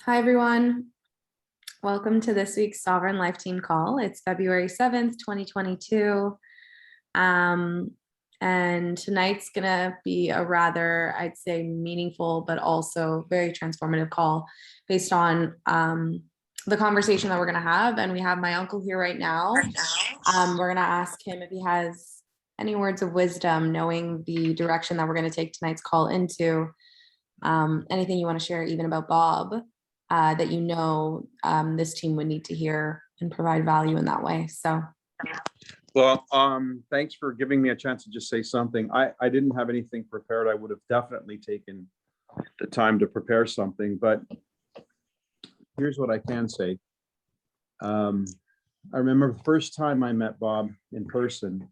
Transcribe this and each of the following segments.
Hi, everyone. Welcome to this week's Sovereign Life Team call. It's February 7th, 2022. And tonight's going to be a rather, I'd say, meaningful, but also very transformative call based on the conversation that we're going to have. And we have my uncle here right now. We're going to ask him if he has any words of wisdom, knowing the direction that we're going to take tonight's call into. Anything you want to share even about Bob that this team would need to hear and provide value in that way. So, well, thanks for giving me a chance to just say something. I didn't have anything prepared. I would have definitely taken the time to prepare something, but here's what I can say. I remember the first time I met Bob in person.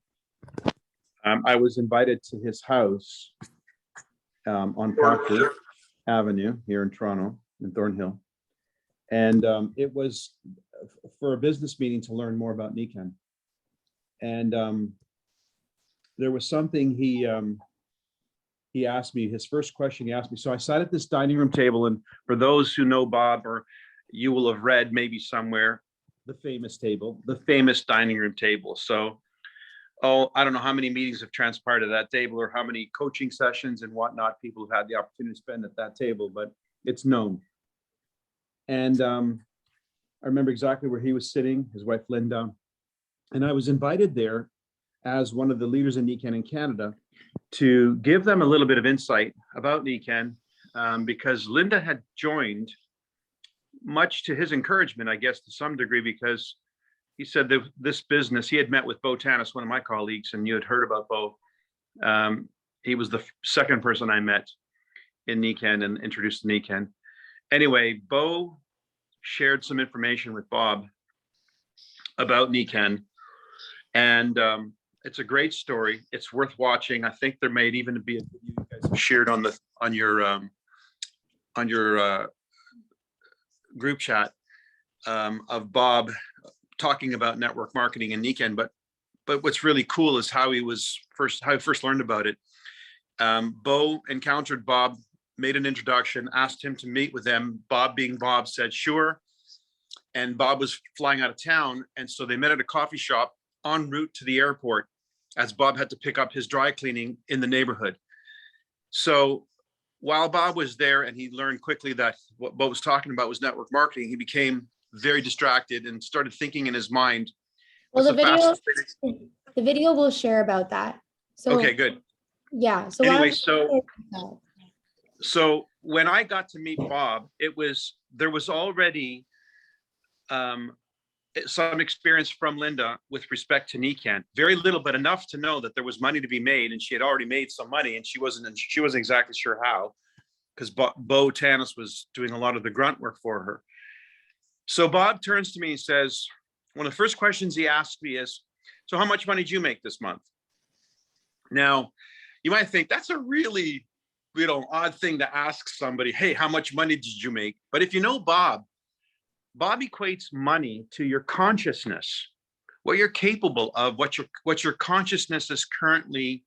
I was invited to his house on Proctor Avenue here in Toronto, in Thornhill. And it was for a business meeting to learn more about Nikan. And there was something he asked me, his first question he asked me. So I sat at this dining room table, and for those who know Bob, or you will have read maybe somewhere, the famous table, the famous dining room table. So, I don't know how many meetings have transpired at that table, or how many coaching sessions and whatnot people have had the opportunity to spend at that table, but it's known. And I remember exactly where he was sitting, his wife Linda, and I was invited there as one of the leaders in Nikan in Canada to give them a little bit of insight about Nikan, because Linda had joined, much to his encouragement, I guess, to some degree, because he said that this business, he had met with Bo Tanis, one of my colleagues, and you had heard about Bo. He was the second person I met in Nikan and introduced to Nikan. Anyway, Bo shared some information with Bob about Nikan, and it's a great story. It's worth watching. I think there may even be a video you guys have shared on your group chat of Bob talking about network marketing and Nikan. But what's really cool is how he first learned about it. Bo encountered Bob, made an introduction, asked him to meet with them. Bob, being Bob, said sure. And Bob was flying out of town, and so they met at a coffee shop en route to the airport, as Bob had to pick up his dry cleaning in the neighborhood. So while Bob was there, and he learned quickly that what Bob was talking about was network marketing, he became very distracted and started thinking in his mind. Well, the video will share about that. So okay, good. Yeah. So anyway, so when I got to meet Bob, there was already some experience from Linda with respect to Nikan. Very little, but enough to know that there was money to be made, and she had already made some money, and she wasn't exactly sure how, because Bo Tanis was doing a lot of the grunt work for her. So Bob turns to me and says, one of the first questions he asked me is, so how much money did you make this month? Now, you might think that's a really, odd thing to ask somebody, hey, how much money did you make? But if you know Bob equates money to your consciousness, what you're capable of, what your consciousness is currently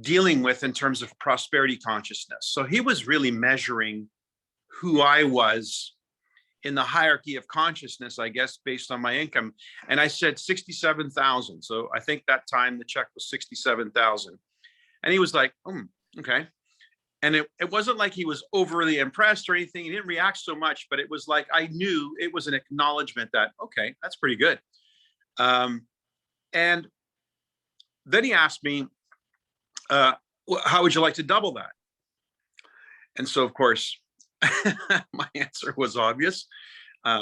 dealing with in terms of prosperity consciousness. So he was really measuring who I was in the hierarchy of consciousness, I guess, based on my income. And I said 67,000. So I think that time the check was 67,000. And he was like, okay. And it wasn't like he was overly impressed or anything. He didn't react so much, but it was like, I knew it was an acknowledgement that, okay, that's pretty good. And then he asked me, how would you like to double that? And so, of course, my answer was obvious.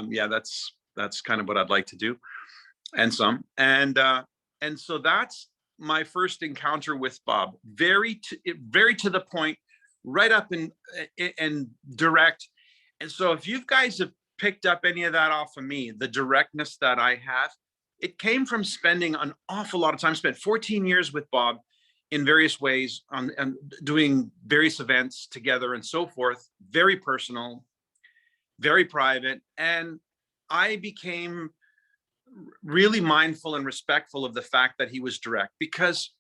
Yeah, that's kind of what I'd like to do, and some. And so that's my first encounter with Bob. Very to the point, right up and direct. And so if you guys have picked up any of that off of me, the directness that I have, it came from spending an awful lot of time. Spent 14 years with Bob in various ways and doing various events together and so forth. Very personal, very private. And I became really mindful and respectful of the fact that he was direct, because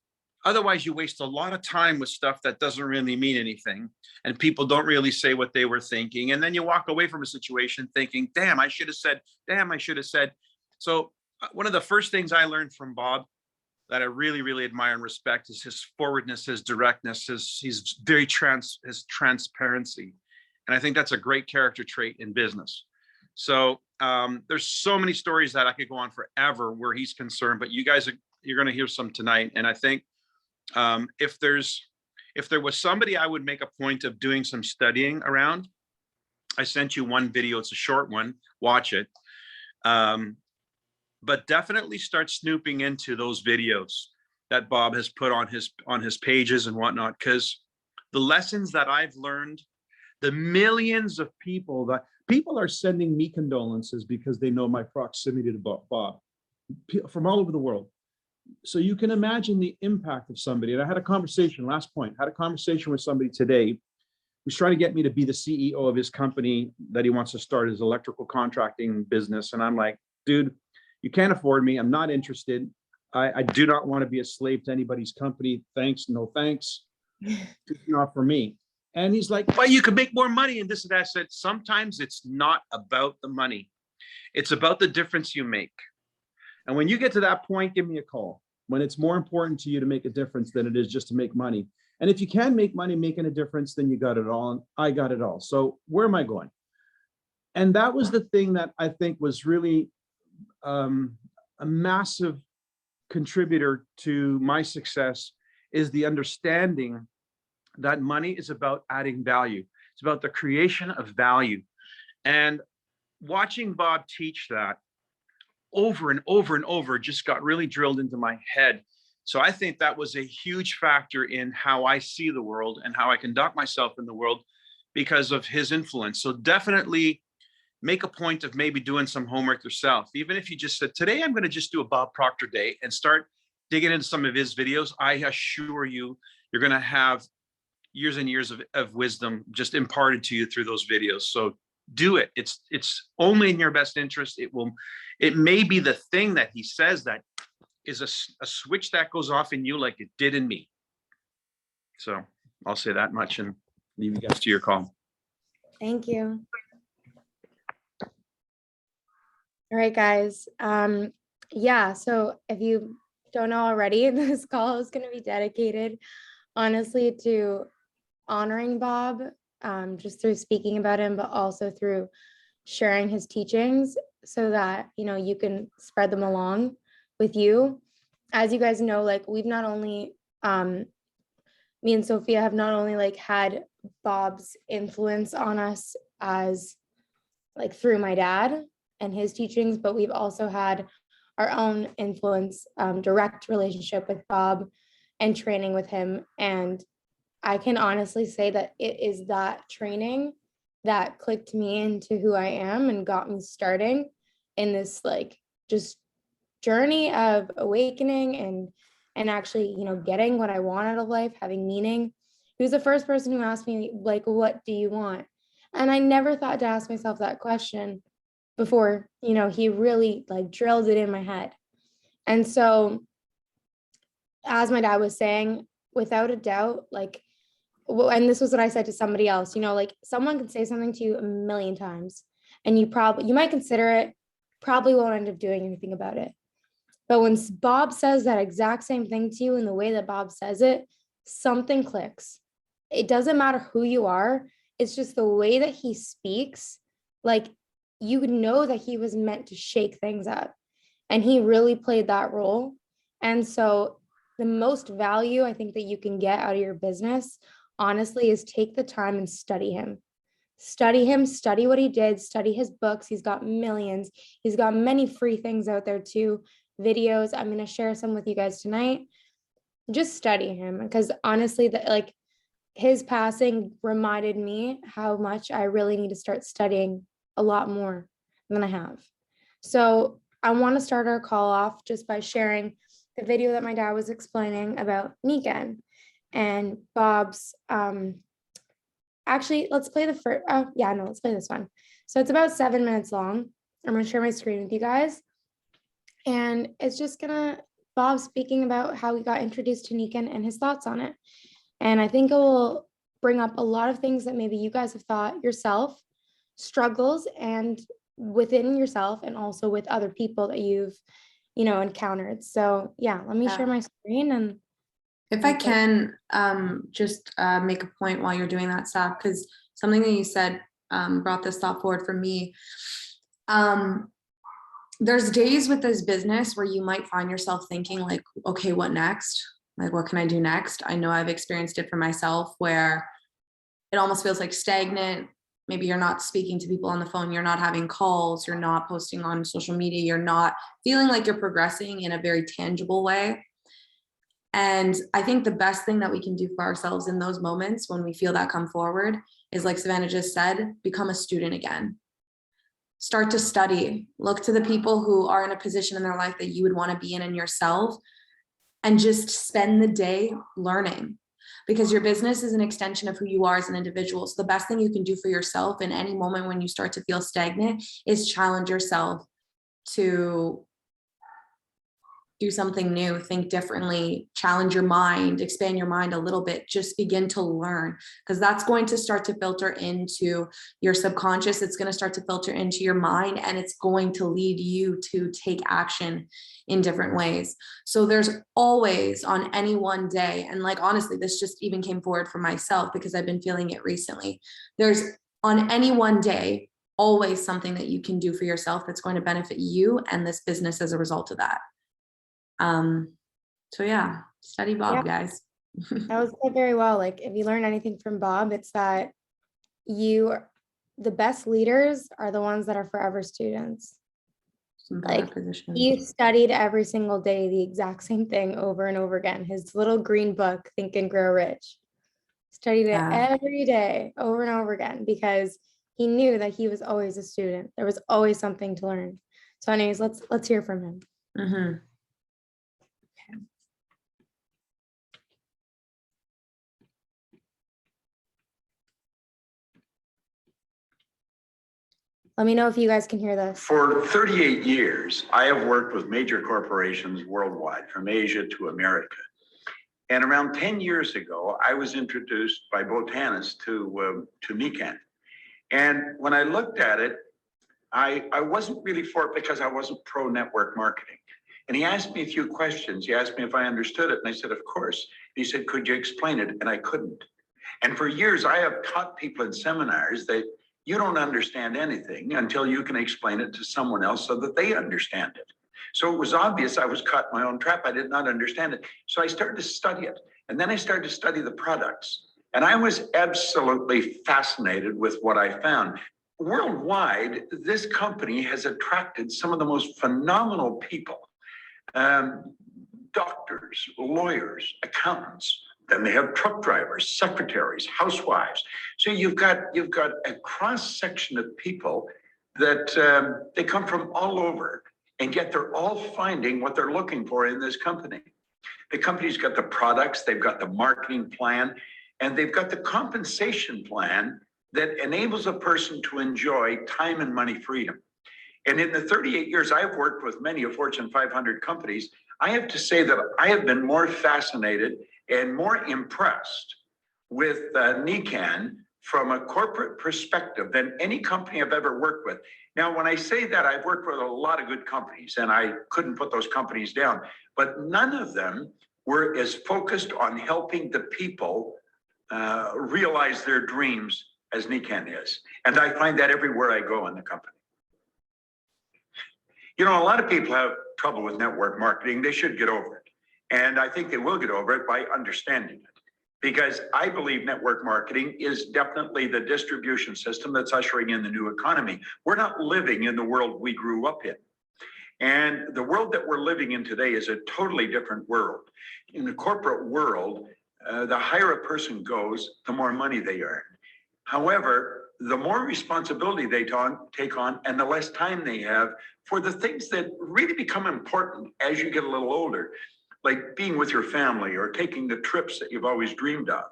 Otherwise, you waste a lot of time with stuff that doesn't really mean anything, and people don't really say what they were thinking. And then you walk away from a situation thinking, damn, I should have said, damn, I should have said. So one of the first things I learned from Bob that I really, really admire and respect is his forwardness, his directness, he's very his transparency. And I think that's a great character trait in business. So there's so many stories that I could go on forever where he's concerned, but you guys, you're going to hear some tonight. And I think if there was somebody I would make a point of doing some studying around, I sent you one video. It's a short one. Watch it. But definitely start snooping into those videos that Bob has put on his pages and whatnot, because the lessons that I've learned, the millions of people are sending me condolences because they know my proximity to Bob from all over the world. So you can imagine the impact of somebody. And I had a conversation, last point, had a conversation with somebody today who's trying to get me to be the CEO of his company that he wants to start his electrical contracting business. And I'm like, dude, you can't afford me. I'm not interested. I do not want to be a slave to anybody's company. Thanks, no thanks. It's not for me. And he's like, well, you could make more money and this and that. I said, sometimes it's not about the money. It's about the difference you make. And when you get to that point, give me a call. When it's more important to you to make a difference than it is just to make money. And if you can make money making a difference, then you got it all. And I got it all. So where am I going? And that was the thing that I think was really a massive contributor to my success, is the understanding that money is about adding value. It's about the creation of value. And watching Bob teach that over and over and over just got really drilled into my head. So I think that was a huge factor in how I see the world and how I conduct myself in the world because of his influence. So definitely make a point of maybe doing some homework yourself. Even if you just said, today I'm going to just do a Bob Proctor day, and start digging into some of his videos, I assure you, you're going to have years and years of wisdom just imparted to you through those videos. So do it. It's only in your best interest. It may be the thing that he says that is a switch that goes off in you like it did in me. So I'll say that much and leave you guys to your call. Thank you. All right, guys. Yeah, so if you don't know already, this call is going to be dedicated, honestly, to honoring Bob, just through speaking about him, but also through sharing his teachings so that, you know, you can spread them along with you. As you guys know, like, we've not only, me and Sophia have not only like had Bob's influence on us as like through my dad and his teachings, but we've also had our own influence, direct relationship with Bob and training with him. And I can honestly say that it is that training that clicked me into who I am and got me starting in this like just journey of awakening and actually, you know, getting what I want out of life, having meaning. He was the first person who asked me, like, what do you want? And I never thought to ask myself that question before, you know, he really like drilled it in my head. And so, as my dad was saying, without a doubt, like, and this was what I said to somebody else, you know, like, someone can say something to you a million times and you might consider it, probably won't end up doing anything about it. But when Bob says that exact same thing to you in the way that Bob says it, something clicks. It doesn't matter who you are. It's just the way that he speaks. Like, you know that he was meant to shake things up. And he really played that role. And so the most value I think that you can get out of your business, honestly, is take the time and study him. Study him, study what he did, study his books. He's got millions. He's got many free things out there too. Videos. I'm going to share some with you guys tonight. Just study him, because honestly, that like his passing reminded me how much I really need to start studying a lot more than I have. So I want to start our call off just by sharing the video that my dad was explaining about Nikan and Bob's. Actually, let's play the first. Oh, yeah, no, let's play this one. So it's about 7 minutes long. I'm going to share my screen with you guys. And it's just going to Bob speaking about how he got introduced to Nikan and his thoughts on it. And I think it will bring up a lot of things that maybe you guys have thought yourself, struggles and within yourself and also with other people that you've, encountered. So yeah, let me share my screen and if I can just make a point while you're doing that, Saf, because something that you said brought this thought forward for me. There's days with this business where you might find yourself thinking like, okay, what next? Like, what can I do next? I know I've experienced it for myself where it almost feels like stagnant. Maybe you're not speaking to people on the phone, you're not having calls, you're not posting on social media, you're not feeling like you're progressing in a very tangible way. And I think the best thing that we can do for ourselves in those moments when we feel that come forward is, like Savannah just said, become a student again. Start to study, look to the people who are in a position in their life that you would want to be in yourself, and just spend the day learning. Because your business is an extension of who you are as an individual. So the best thing you can do for yourself in any moment when you start to feel stagnant is challenge yourself to do something new, think differently, challenge your mind, expand your mind a little bit, just begin to learn, because that's going to start to filter into your subconscious. It's going to start to filter into your mind, and it's going to lead you to take action in different ways. So there's always on any one day, and like, honestly, this just even came forward for myself because I've been feeling it recently. There's on any one day, always something that you can do for yourself that's going to benefit you and this business as a result of that. So yeah, study Bob, guys. that was said very well. Like, if you learn anything from Bob, it's that the best leaders are the ones that are forever students. Like, he studied every single day the exact same thing over and over again. His little green book, Think and Grow Rich, studied it every day over and over again because he knew that he was always a student. There was always something to learn. So anyways, let's hear from him. Mm-hmm. Let me know if you guys can hear this. For 38 years, I have worked with major corporations worldwide, from Asia to America. And around 10 years ago, I was introduced by botanists to Nikan. And when I looked at it, I wasn't really for it because I wasn't pro network marketing. And he asked me a few questions. He asked me if I understood it. And I said, of course. And he said, could you explain it? And I couldn't. And for years, I have taught people in seminars that you don't understand anything until you can explain it to someone else so that they understand it. So it was obvious I was caught in my own trap. I did not understand it. So I started to study it. And then I started to study the products. And I was absolutely fascinated with what I found. Worldwide, this company has attracted some of the most phenomenal people, doctors, lawyers, accountants. Then they have truck drivers, secretaries, housewives. So you've got a cross section of people that they come from all over, and yet they're all finding what they're looking for in this company. The company's got the products, they've got the marketing plan, and they've got the compensation plan that enables a person to enjoy time and money freedom. And in the 38 years I've worked with many of Fortune 500 companies, I have to say that I have been more fascinated and more impressed with Nikan from a corporate perspective than any company I've ever worked with. Now, when I say that, I've worked with a lot of good companies, and I couldn't put those companies down, but none of them were as focused on helping the people realize their dreams as Nikan is. And I find that everywhere I go in the company. You know, a lot of people have trouble with network marketing. They should get over it. And I think they will get over it by understanding it. Because I believe network marketing is definitely the distribution system that's ushering in the new economy. We're not living in the world we grew up in. And the world that we're living in today is a totally different world. In the corporate world, the higher a person goes, the more money they earn. However, the more responsibility they take on and the less time they have for the things that really become important as you get a little older, like being with your family or taking the trips that you've always dreamed of.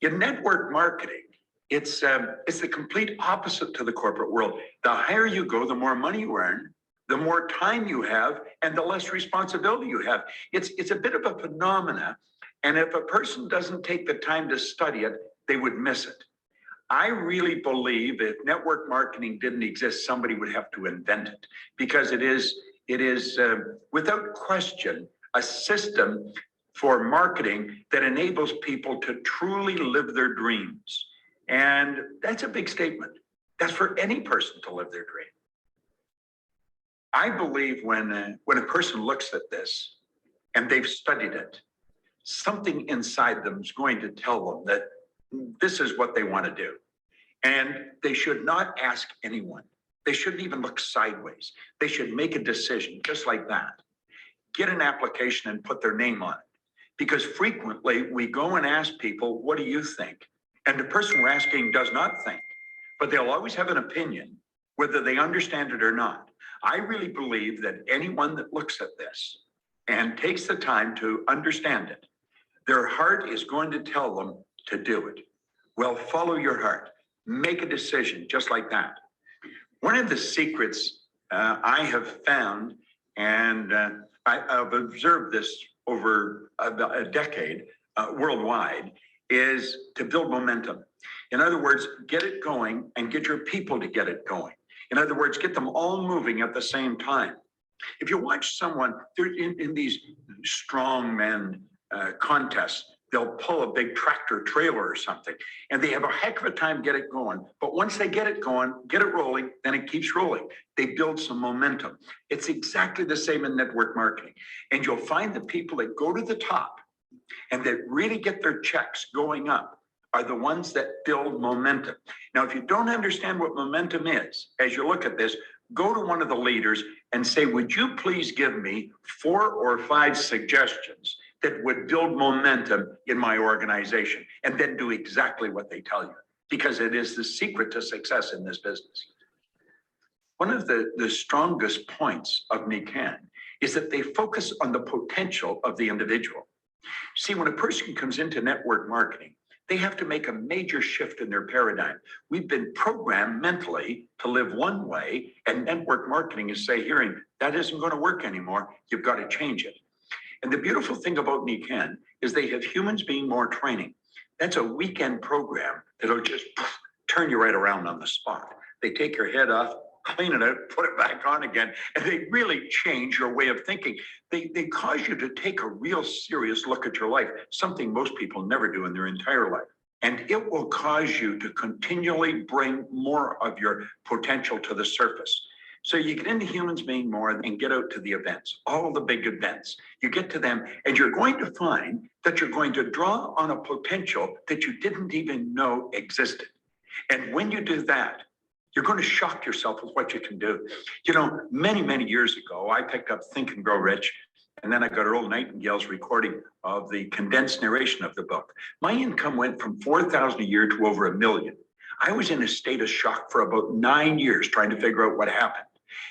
In network marketing, it's the complete opposite to the corporate world. The higher you go, the more money you earn, the more time you have and the less responsibility you have. It's a bit of a phenomena. And if a person doesn't take the time to study it, they would miss it. I really believe if network marketing didn't exist, somebody would have to invent it, because it is without question a system for marketing that enables people to truly live their dreams. And that's a big statement. That's for any person to live their dream. I believe when a person looks at this and they've studied it, something inside them is going to tell them that this is what they want to do. And they should not ask anyone. They shouldn't even look sideways. They should make a decision just like that. Get an application and put their name on it. Because frequently we go and ask people, what do you think? And the person we're asking does not think, but they'll always have an opinion, whether they understand it or not. I really believe that anyone that looks at this and takes the time to understand it, their heart is going to tell them to do it. Well, follow your heart. Make a decision just like that. One of the secrets I have found, and I've observed this over a decade worldwide, is to build momentum. In other words, get it going and get your people to get it going. In other words, get them all moving at the same time. If you watch someone, they're in these strong men contests, they'll pull a big tractor trailer or something, and they have a heck of a time get it going. But once they get it going, get it rolling, then it keeps rolling. They build some momentum. It's exactly the same in network marketing. And you'll find the people that go to the top and that really get their checks going up are the ones that build momentum. Now, if you don't understand what momentum is, as you look at this, go to one of the leaders and say, would you please give me 4 or 5 suggestions that would build momentum in my organization, and then do exactly what they tell you, because it is the secret to success in this business. One of the strongest points of Nikan is that they focus on the potential of the individual. See, when a person comes into network marketing, they have to make a major shift in their paradigm. We've been programmed mentally to live one way, and network marketing is hearing that isn't going to work anymore. You've got to change it. And the beautiful thing about Nikan is they have humans being more training. That's a weekend program that'll just turn you right around on the spot. They take your head off, clean it out, put it back on again, and they really change your way of thinking. They cause you to take a real serious look at your life, something most people never do in their entire life. And it will cause you to continually bring more of your potential to the surface. So you get into humans being more and get out to the events, all the big events. You get to them and you're going to find that you're going to draw on a potential that you didn't even know existed. And when you do that, you're going to shock yourself with what you can do. You know, many, many years ago, I picked up Think and Grow Rich, and then I got Earl Nightingale's recording of the condensed narration of the book. My income went from $4,000 a year to over $1 million. I was in a state of shock for about 9 years trying to figure out what happened.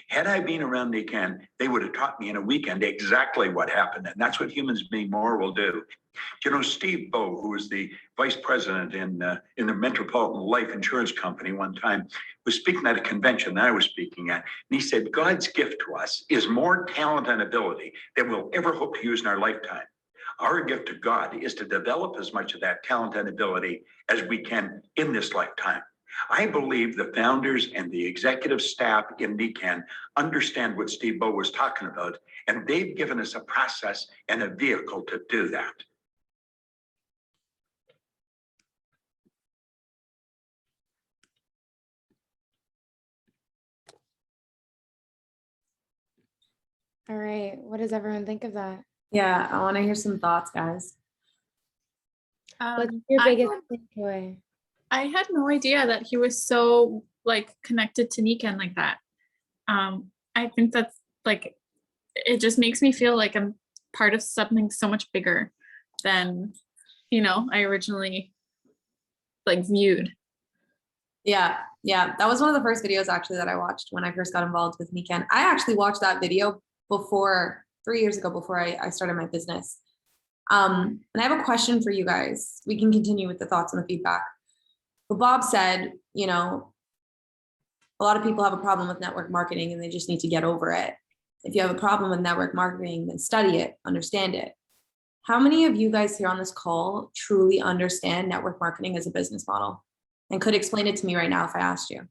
Had I been around Nikan, they would have taught me in a weekend exactly what happened. And that's what humans being more will do. You know, Steve Bowe, who was the vice president in the Metropolitan Life Insurance Company one time, was speaking at a convention that I was speaking at. And he said, God's gift to us is more talent and ability than we'll ever hope to use in our lifetime. Our gift to God is to develop as much of that talent and ability as we can in this lifetime. I believe the founders and the executive staff in Nikan understand what Steve Bowe was talking about, and they've given us a process and a vehicle to do that. All right. What does everyone think of that? Yeah, I want to hear some thoughts, guys. What's your biggest takeaway? I had no idea that he was so like connected to Nikan like that. I think that's like, it just makes me feel like I'm part of something so much bigger than, you know, I originally like viewed. Yeah, that was one of the first videos actually that I watched when I first got involved with Nikan. I actually watched that video before 3 years ago, before I started my business. And I have a question for you guys. We can continue with the thoughts and the feedback. But Bob said, you know, A lot of people have a problem with network marketing and they just need to get over it. If you have a problem with network marketing, then study it, understand it. How many of you guys here on this call truly understand network marketing as a business model and could explain it to me right now if I asked you?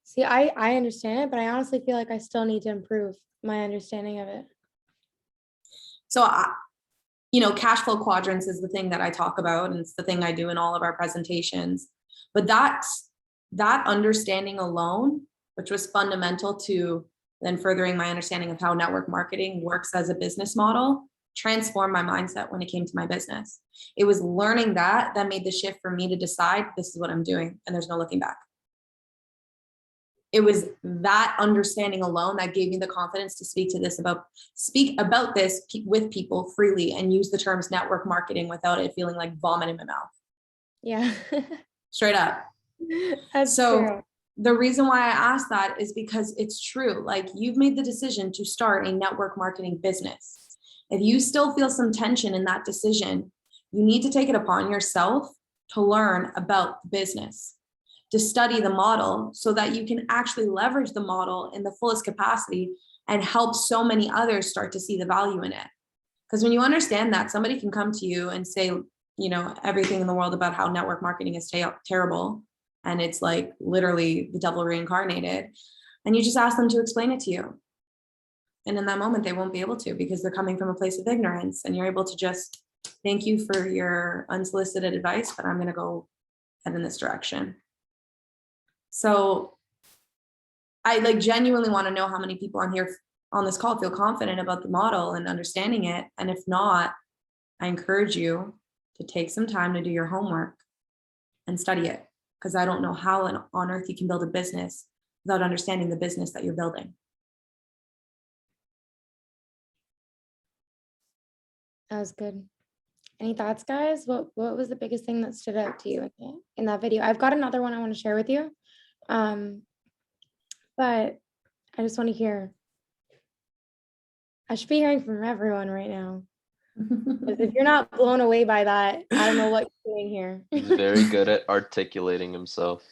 See, I understand it, but I honestly feel like I still need to improve my understanding of it. So, cash flow quadrants is the thing that I talk about, and it's the thing I do in all of our presentations. But that understanding alone, which was fundamental to then furthering my understanding of how network marketing works as a business model, transformed my mindset when it came to my business. It was learning that made the shift for me to decide this is what I'm doing and there's no looking back. It was that understanding alone that gave me the confidence to speak about this with people freely and use the terms network marketing without it feeling like vomit in my mouth. Yeah. Straight up. That's So true. the reason why I asked that is because it's true. Like, you've made the decision to start a network marketing business. If you still feel some tension in that decision, you need to take it upon yourself to learn about the business, to study the model so that you can actually leverage the model in the fullest capacity and help so many others start to see the value in it. Because when you understand that, somebody can come to you and say, everything in the world about how network marketing is terrible. And it's like literally the devil reincarnated. And you just ask them to explain it to you. And in that moment, they won't be able to, because they're coming from a place of ignorance. And you're able to just, thank you for your unsolicited advice, but I'm going to go head in this direction. So I genuinely want to know how many people on here on this call feel confident about the model and understanding it. And if not, I encourage you to take some time to do your homework and study it, because I don't know how on earth you can build a business without understanding the business that you're building. That was good. Any thoughts, guys? What was the biggest thing that stood out to you in that video? I've got another one I want to share with you. But I just want to hear. I should be hearing from everyone right now. If you're not blown away by that, I don't know what you're doing here. He's very good at articulating himself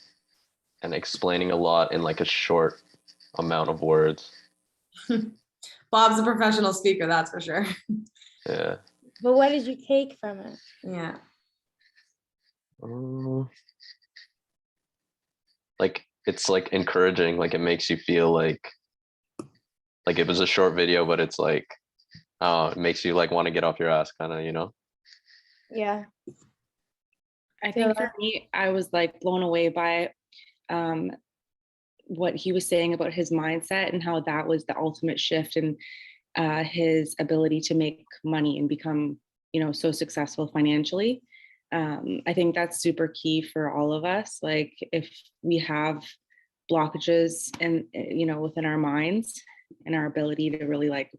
and explaining a lot in like a short amount of words. Bob's a professional speaker, that's for sure. Yeah. But what did you take from it? Yeah. Like, it's like encouraging, like it makes you feel like it was a short video, but it's like, it makes you like want to get off your ass, kind of, Yeah. I think for me, I was like blown away by what he was saying about his mindset and how that was the ultimate shift in his ability to make money and become, so successful financially. I think that's super key for all of us. Like, if we have blockages and, within our minds and our ability to really like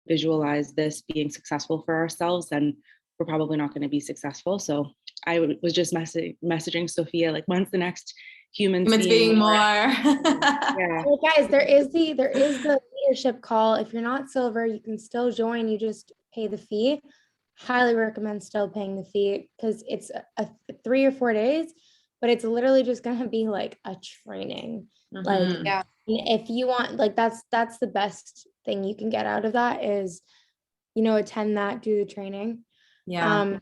visualize this being successful for ourselves, then we're probably not going to be successful. So I was just messaging Sophia, like, when's the next humans being more? Yeah. Well, guys, there is the leadership call. If you're not silver, you can still join. You just pay the fee. Highly recommend still paying the fee, because it's a 3 or 4 days, but it's literally just going to be like a training. Like, Yeah. if you want, like, that's the best thing you can get out of that is, attend that, do the training. Yeah.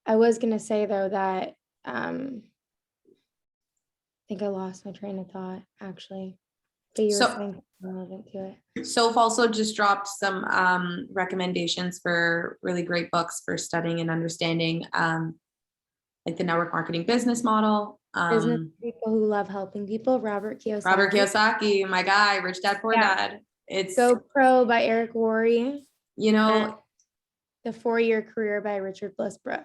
I was going to say though that, I think I lost my train of thought actually, but you were saying relevant to it. Soph also just dropped some recommendations for really great books for studying and understanding like the network marketing business model. Business people who love helping people. Robert Kiyosaki, my guy, Rich Dad Poor Dad. It's GoPro by Eric Worre. The 4-Year Career by Richard Blissbrook.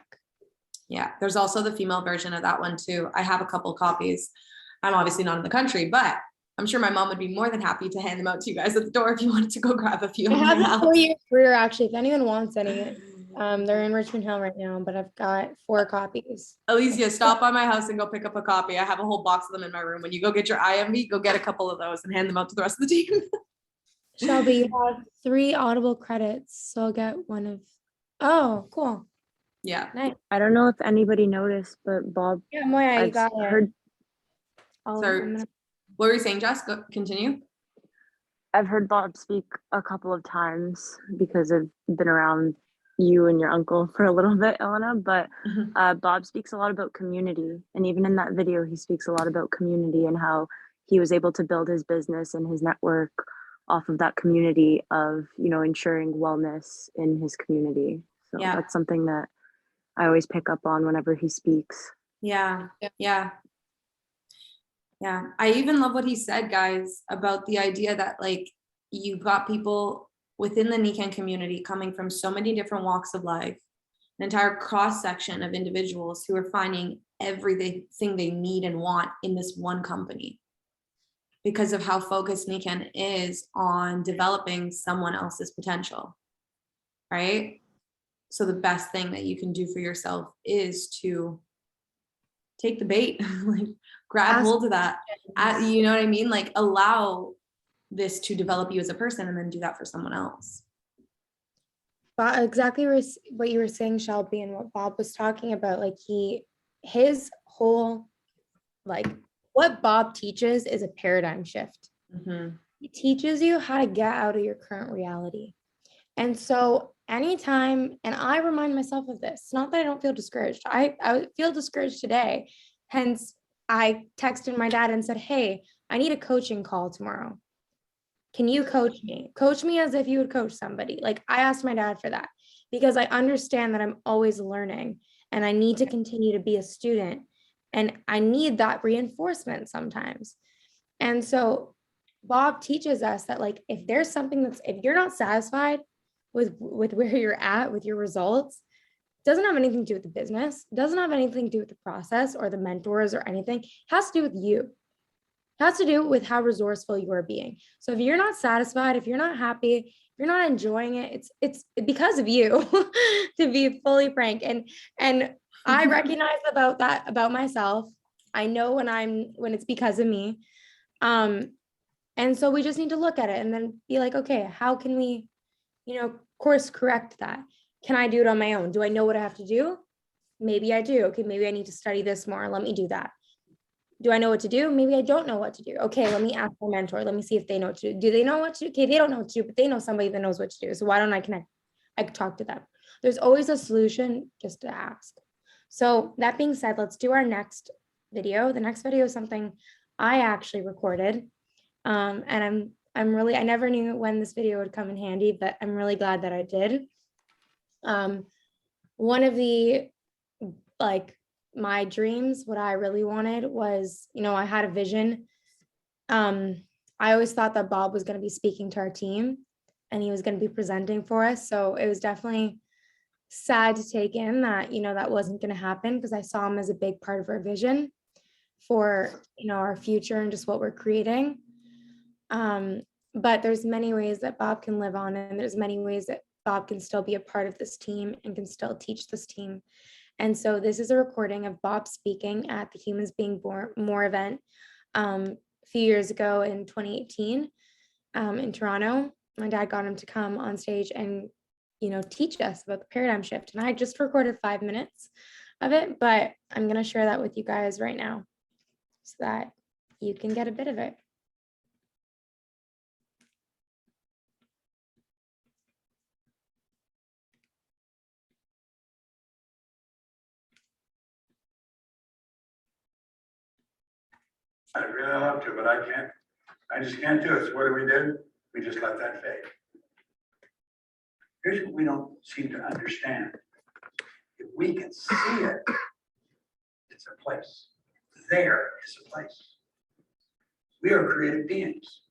Yeah, there's also the female version of that one too. I have a couple copies. I'm obviously not in the country, but I'm sure my mom would be more than happy to hand them out to you guys at the door if you wanted to go grab a few. I have a 4-Year Career actually. If anyone wants any, they're in Richmond Hill right now, but I've got 4 copies. Alicia, stop by my house and go pick up a copy. I have a whole box of them in my room. When you go get your IMV, go get a couple of those and hand them out to the rest of the team. Shelby, you have 3 Audible credits, so I'll get one of. Oh, cool. Yeah. Nice. I don't know if anybody noticed, but Bob, Yeah, Moya, you I've got it. heard Sorry. What were you saying, Jess? Go, continue. I've heard Bob speak a couple of times because I've been around you and your uncle for a little bit, Elena, but Bob speaks a lot about community. And even in that video, he speaks a lot about community and how he was able to build his business and his network off of that community of, you know, ensuring wellness in his community. So Yeah. that's something that I always pick up on whenever he speaks. Yeah. Yeah. Yeah. I even love what he said, guys, about the idea that like you've got people within the Nikan community coming from so many different walks of life, an entire cross section of individuals who are finding everything they need and want in this one company because of how focused Nikan is on developing someone else's potential, right? So the best thing that you can do for yourself is to take the bait, like grab hold of that. You know what I mean? Like allow this to develop you as a person and then do that for someone else. But exactly what you were saying, Shelby, and what Bob was talking about, like his whole, like what Bob teaches is a paradigm shift. Mm-hmm. He teaches you how to get out of your current reality. And so anytime, and I remind myself of this, not that I don't feel discouraged. I feel discouraged today. Hence, I texted my dad and said, hey, I need a coaching call tomorrow. Can you coach me? Coach me as if you would coach somebody. Like I asked my dad for that because I understand that I'm always learning and I need to continue to be a student and I need that reinforcement sometimes. And so Bob teaches us that like, if there's something if you're not satisfied with where you're at with your results, it doesn't have anything to do with the business, it doesn't have anything to do with the process or the mentors or anything. It has to do with you. It has to do with how resourceful you are being. So if you're not satisfied, if you're not happy, if you're not enjoying it, it's because of you, to be fully frank. And I recognize about myself. I know when it's because of me. And so we just need to look at it and then be like, okay, how can we, course correct that? Can I do it on my own? Do I know what I have to do? Maybe I do. Okay, maybe I need to study this more. Let me do that. Do I know what to do? Maybe I don't know what to do. Okay, let me ask my mentor. Let me see if they know what to do. Do they know what to do? Okay, they don't know what to do, but they know somebody that knows what to do. So why don't I connect? I could talk to them. There's always a solution, just to ask. So that being said, let's do our next video. The next video is something I actually recorded. And I'm really, I never knew when this video would come in handy, but I'm really glad that I did. One of the, my dreams, what I really wanted was, I had a vision. I always thought that Bob was going to be speaking to our team and he was going to be presenting for us. So it was definitely sad to take in that, that wasn't going to happen because I saw him as a big part of our vision for, our future and just what we're creating. But there's many ways that Bob can live on, and there's many ways that Bob can still be a part of this team and can still teach this team. And so this is a recording of Bob speaking at the Humans Being More event a few years ago in 2018 in Toronto. My dad got him to come on stage and, teach us about the paradigm shift. And I just recorded 5 minutes of it, but I'm going to share that with you guys right now so that you can get a bit of it. I'd really love to, but I can't. I just can't do it. So what do? We just let that fade. Here's what we don't seem to understand. If we can see it, it's a place. There is a place. We are creative beings.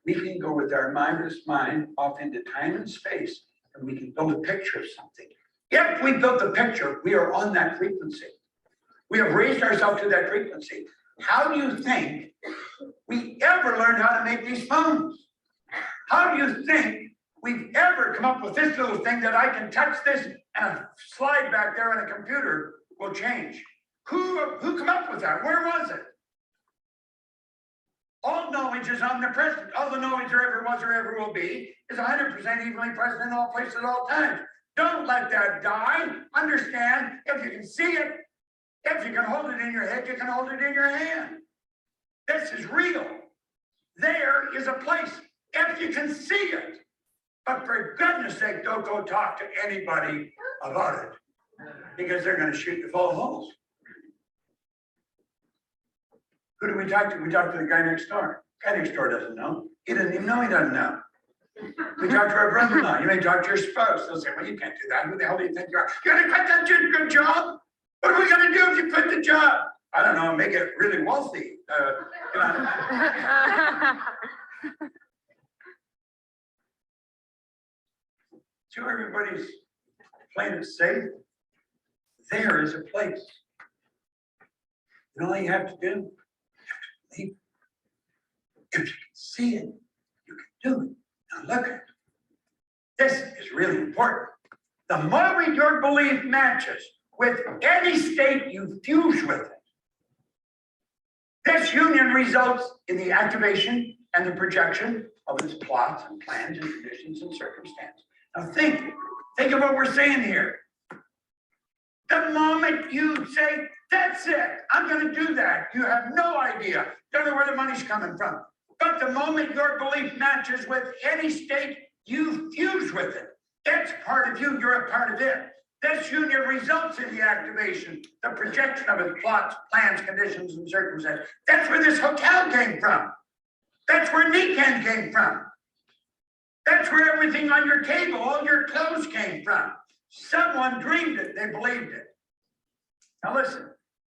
We can go with our mindless mind off into time and space, and we can build a picture of something. If we built a picture, we are on that frequency. We have raised ourselves to that frequency. How do you think we ever learned how to make these phones? How do you think we've ever come up with this little thing that I can touch this and a slide back there on a computer will change? Who come up with that? Where was it? All knowledge is omnipresent. All the knowledge there ever was or ever will be is 100% evenly present in all places at all times. Don't let that die. Understand, if you can see it, if you can hold it in your head, you can hold it in your hand. This is real. There is a place, if you can see it. But for goodness sake, don't go talk to anybody about it, because they're gonna shoot you full of holes. Who do we talk to? We talk to the guy next door. Guy next door doesn't know. He doesn't even know he doesn't know. We talk to our brother-in-law. You may talk to your spouse. They'll say, well, you can't do that. Who the hell do you think you are? You're gonna quit that good job? What are we gonna do if you quit the job? I don't know, make it really wealthy. You know. So everybody's playing it safe. There is a place. And all you have to do, if you can see it, you can do it. Now look at it. This is really important. The moment your belief matches with any state you fuse with it, this union results in the activation and the projection of its plots and plans and conditions and circumstances. Now think of what we're saying here. The moment you say, that's it, I'm gonna do that, you have no idea, don't know where the money's coming from. But the moment your belief matches with any state you fuse with it, that's part of you, you're a part of it. This union results in the activation, the projection of its plots, plans, conditions, and circumstances. That's where this hotel came from. That's where Nikan came from. That's where everything on your table, all your clothes came from. Someone dreamed it, they believed it. Now listen,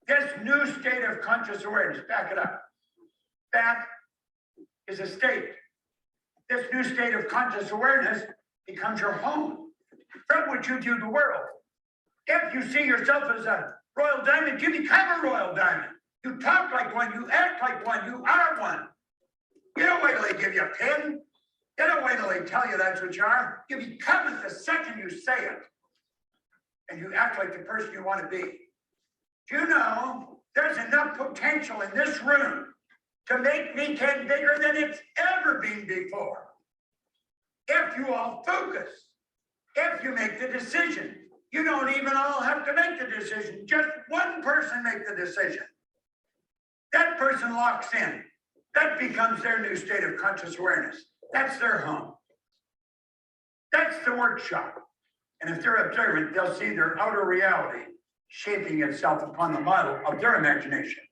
this new state of conscious awareness, back it up. That is a state. This new state of conscious awareness becomes your home, from which you view the world. If you see yourself as a royal diamond, you become a royal diamond. You talk like one, you act like one, you are one. You don't wait till they give you a pin. You don't wait till they tell you that's what you are. You become it the second you say it. And you act like the person you want to be. Do you know there's enough potential in this room to make Nikan bigger than it's ever been before? If you all focus, if you make the decision, you don't even all have to make the decision. Just one person make the decision. That person locks in. That becomes their new state of conscious awareness. That's their home. That's the workshop. And if they're observant, they'll see their outer reality shaping itself upon the model of their imagination.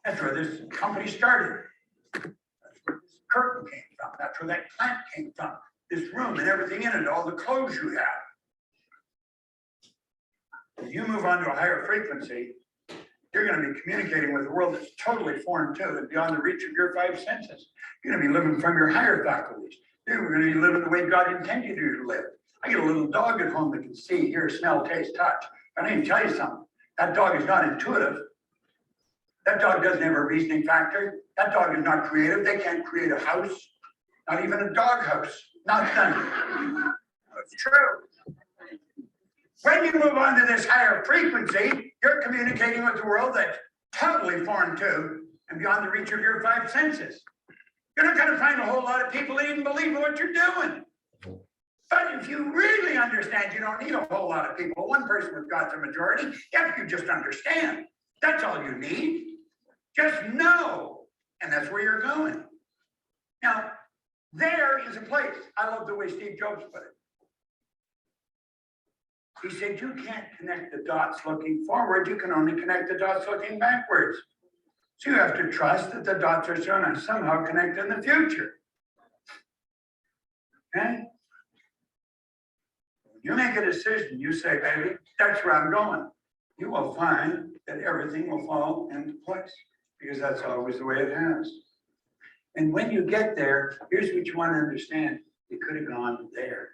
That's where this company started. That's where this curtain came from. That's where that plant came from. This room and everything in it, all the clothes you have. If you move on to a higher frequency, you're going to be communicating with a world that's totally foreign to and beyond the reach of your five senses. You're going to be living from your higher faculties. You're going to be living the way God intended you to live. I get a little dog at home that can see, hear, smell, taste, touch. I need to tell you something. That dog is not intuitive. That dog doesn't have a reasoning factor. That dog is not creative. They can't create a house, not even a dog house. Not done. It's true. When you move on to this higher frequency, you're communicating with the world that's totally foreign to and beyond the reach of your five senses. You're not going to find a whole lot of people that even believe in what you're doing. But if you really understand, you don't need a whole lot of people. One person with God's a majority. If you just understand, that's all you need. Just know, and that's where you're going. Now, there is a place. I love the way Steve Jobs put it. He said, you can't connect the dots looking forward. You can only connect the dots looking backwards. So you have to trust that the dots are going to somehow connect in the future. Okay? When you make a decision, you say, baby, that's where I'm going. You will find that everything will fall into place because that's always the way it has. And when you get there, here's what you want to understand. You could have gone there.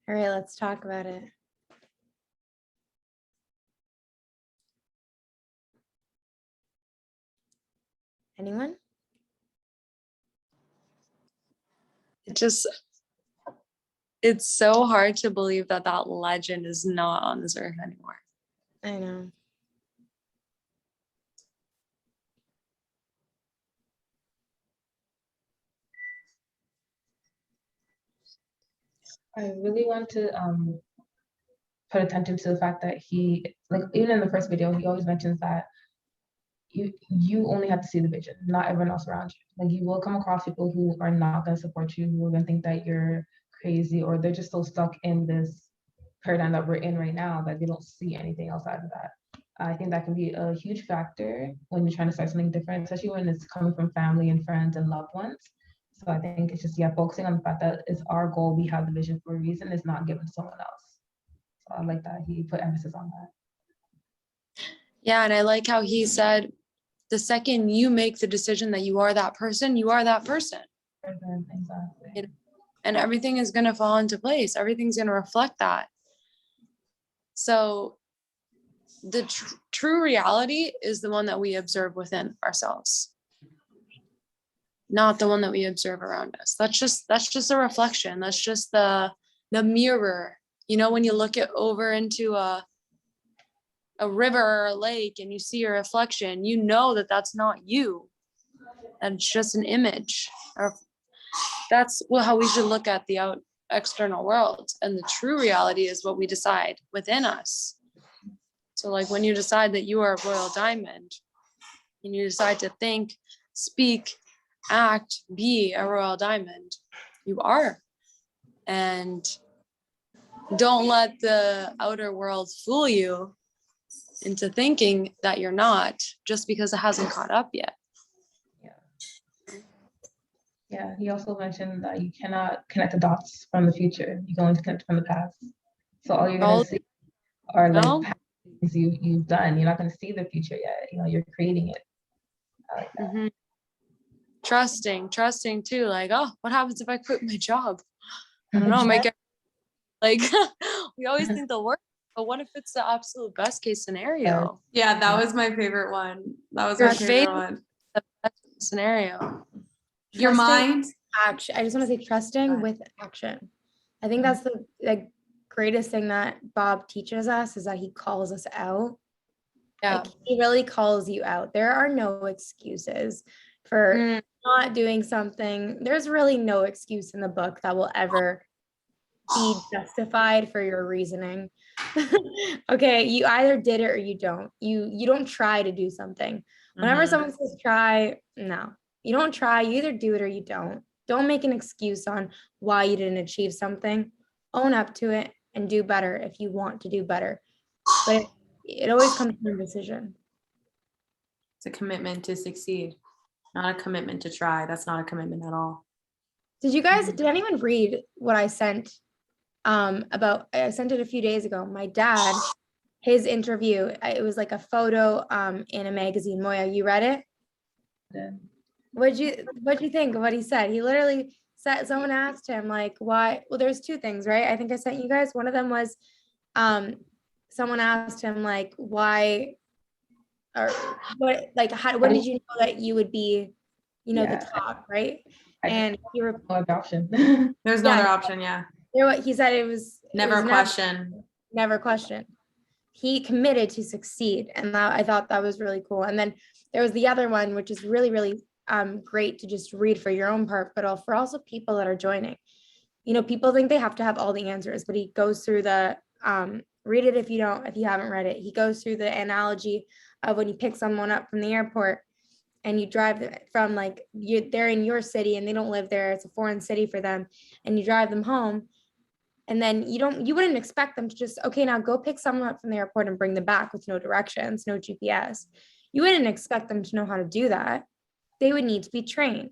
All right, let's talk about it. Anyone? It's so hard to believe that that legend is not on this earth anymore. I know. I really want to put attention to the fact that he, like, even in the first video, he always mentions that you only have to see the vision, not everyone else around you. Like, you will come across people who are not going to support you, who are going to think that you're crazy, or they're just so stuck in this paradigm that we're in right now that they don't see anything else out of that. I think that can be a huge factor when you're trying to start something different, especially when it's coming from family and friends and loved ones. So I think it's just, yeah, focusing on the fact that it's our goal, we have the vision for a reason, it's not given to someone else. So I like that he put emphasis on that. Yeah, and I like how he said, the second you make the decision that you are that person, you are that person. Exactly. And everything is going to fall into place. Everything's going to reflect that. So the true reality is the one that we observe within ourselves, not the one that we observe around us. That's just a reflection. That's just the mirror. You know, when you look over into a river or a lake and you see your reflection, you know that that's not you. And it's just an image. Or that's how we should look at the external world. And the true reality is what we decide within us. So like when you decide that you are a royal diamond and you decide to think, speak, act, be a royal diamond, you are. And don't let the outer world fool you into thinking that you're not, just because it hasn't caught up yet. Yeah, he also mentioned that you cannot connect the dots from the future. You can only connect from the past. So all you're gonna see are like past things you've done. You're not gonna see the future yet. You know, you're creating it. I like that. Mm-hmm. Trusting too. Like, oh, what happens if I quit my job? I don't know. Make it like we always think the worst, but what if it's the absolute best case scenario? Yeah, that was my favorite one. That was my favorite one. The best scenario. Your mind. Action. I just want to say trusting with action. I think that's the greatest thing that Bob teaches us, is that he calls us out. Yeah. Like, he really calls you out. There are no excuses for not doing something. There's really no excuse in the book that will ever be justified for your reasoning. Okay, you either did it or you don't. You don't try to do something. Whenever someone says try, no, you don't try. You either do it or you don't. Don't make an excuse on why you didn't achieve something. Own up to it and do better if you want to do better. But it always comes from a decision. It's a commitment to succeed, not a commitment to try. That's not a commitment at all. Did anyone read what I sent I sent it a few days ago. My dad, his interview, it was like a photo in a magazine. Moya, you read it? Yeah. What'd you think of what he said? He literally said, someone asked him like, why? Well, there's two things, right? I think I sent you guys. One of them was someone asked him like, why, or what, like, how, when did you know that you would be, the top, right? And he no other option. There's no other option. Yeah. He said it was never a question. Never question. He committed to succeed, and I thought that was really cool. And then there was the other one, which is really, really great to just read for your own part, but for also people that are joining. People think they have to have all the answers, but he goes through the read it if you haven't read it. He goes through the analogy of when you pick someone up from the airport and you drive from they're in your city and they don't live there. It's a foreign city for them, and you drive them home. And then you wouldn't expect them to just, okay, now go pick someone up from the airport and bring them back with no directions, no GPS. You wouldn't expect them to know how to do that. They would need to be trained.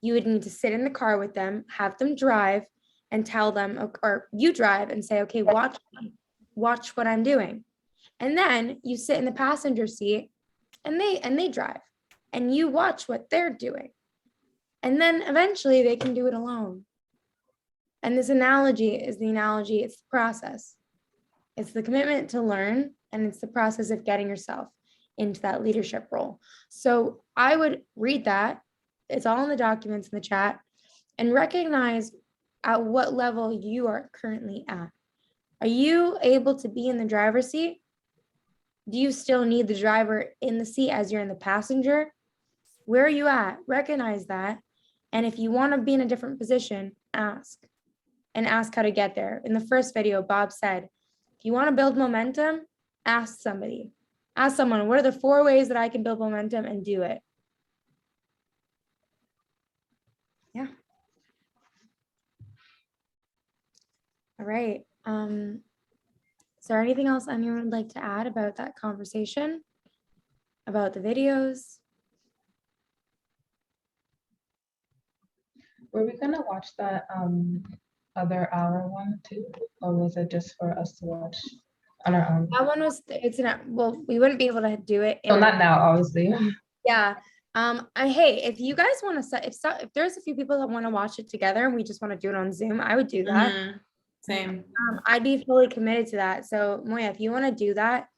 You would need to sit in the car with them, have them drive and tell them, or you drive and say, okay, watch me, watch what I'm doing. And then you sit in the passenger seat and they drive and you watch what they're doing. And then eventually they can do it alone. And this analogy is it's the process. It's the commitment to learn, and it's the process of getting yourself into that leadership role. So I would read that. It's all in the documents in the chat, and recognize at what level you are currently at. Are you able to be in the driver's seat? Do you still need the driver in the seat as you're in the passenger? Where are you at? Recognize that. And if you want to be in a different position, ask. and ask how to get there. In the first video, Bob said, if you want to build momentum, ask somebody. Ask someone, what are the 4 ways that I can build momentum, and do it. Yeah. All right. Is there anything else anyone would like to add about that conversation? About the videos? Were we gonna watch that other hour one too, or was it just for us to watch on our own? That one was, well, we wouldn't be able to do it. So not now, obviously. Yeah. Hey, if you guys want to set, if there's a few people that want to watch it together and we just want to do it on Zoom, I would do that. Mhm. Same. I'd be fully committed to that. So Moya, if you want to do that,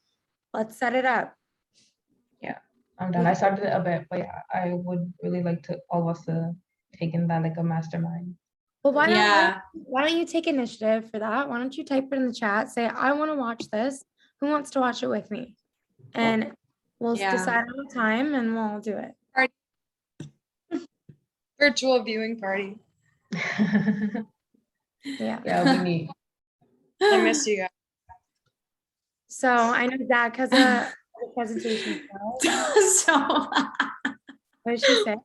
let's set it up. I'm done. I started it a bit, but yeah, I would really like to all of us to take in that like a mastermind. Well, Yeah. why don't you take initiative for that? Why don't you type it in the chat? Say, I want to watch this. Who wants to watch it with me? And we'll Yeah. decide on a time and we'll do it. Virtual viewing party. Yeah. Yeah, we need. I miss you guys. So I know Zach has a presentation. So What did she say?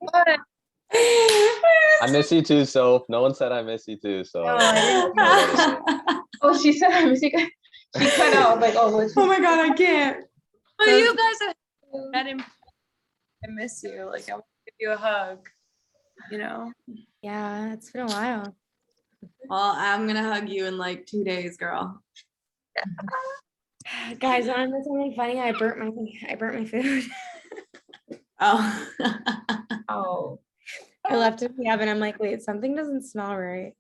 I miss you too, Soph. No one said I miss you too, so. Oh, she said I miss you guys. She cut out like, oh, Oh my God, I can't. Well, you guys had him. I miss you. Like, I want to give you a hug. You know? Yeah, it's been a while. Well, I'm gonna hug you in like 2 days, girl. Guys, want to know something funny? I burnt my food. Oh. oh. I left it in the oven. I'm like, wait, something doesn't smell right.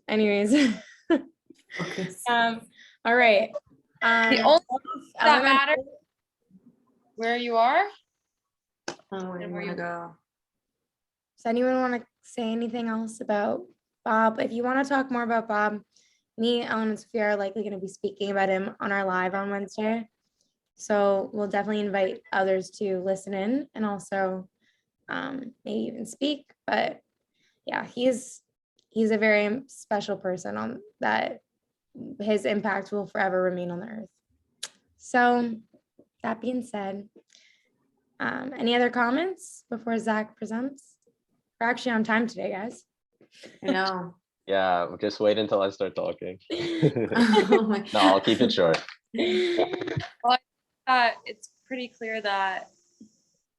Anyways. Focus. All right. The only that matters where you are. Oh, where And you where wanna you- go? Does anyone want to say anything else about Bob? If you want to talk more about Bob, me, Ellen, and Sophia are likely going to be speaking about him on our live on Wednesday. So we'll definitely invite others to listen in and also maybe even speak. But yeah, he's a very special person on that. His impact will forever remain on the earth. So that being said, any other comments before Zach presents? We're actually on time today, guys. I know. Yeah, just wait until I start talking. Oh my- No, I'll keep it short. It's pretty clear that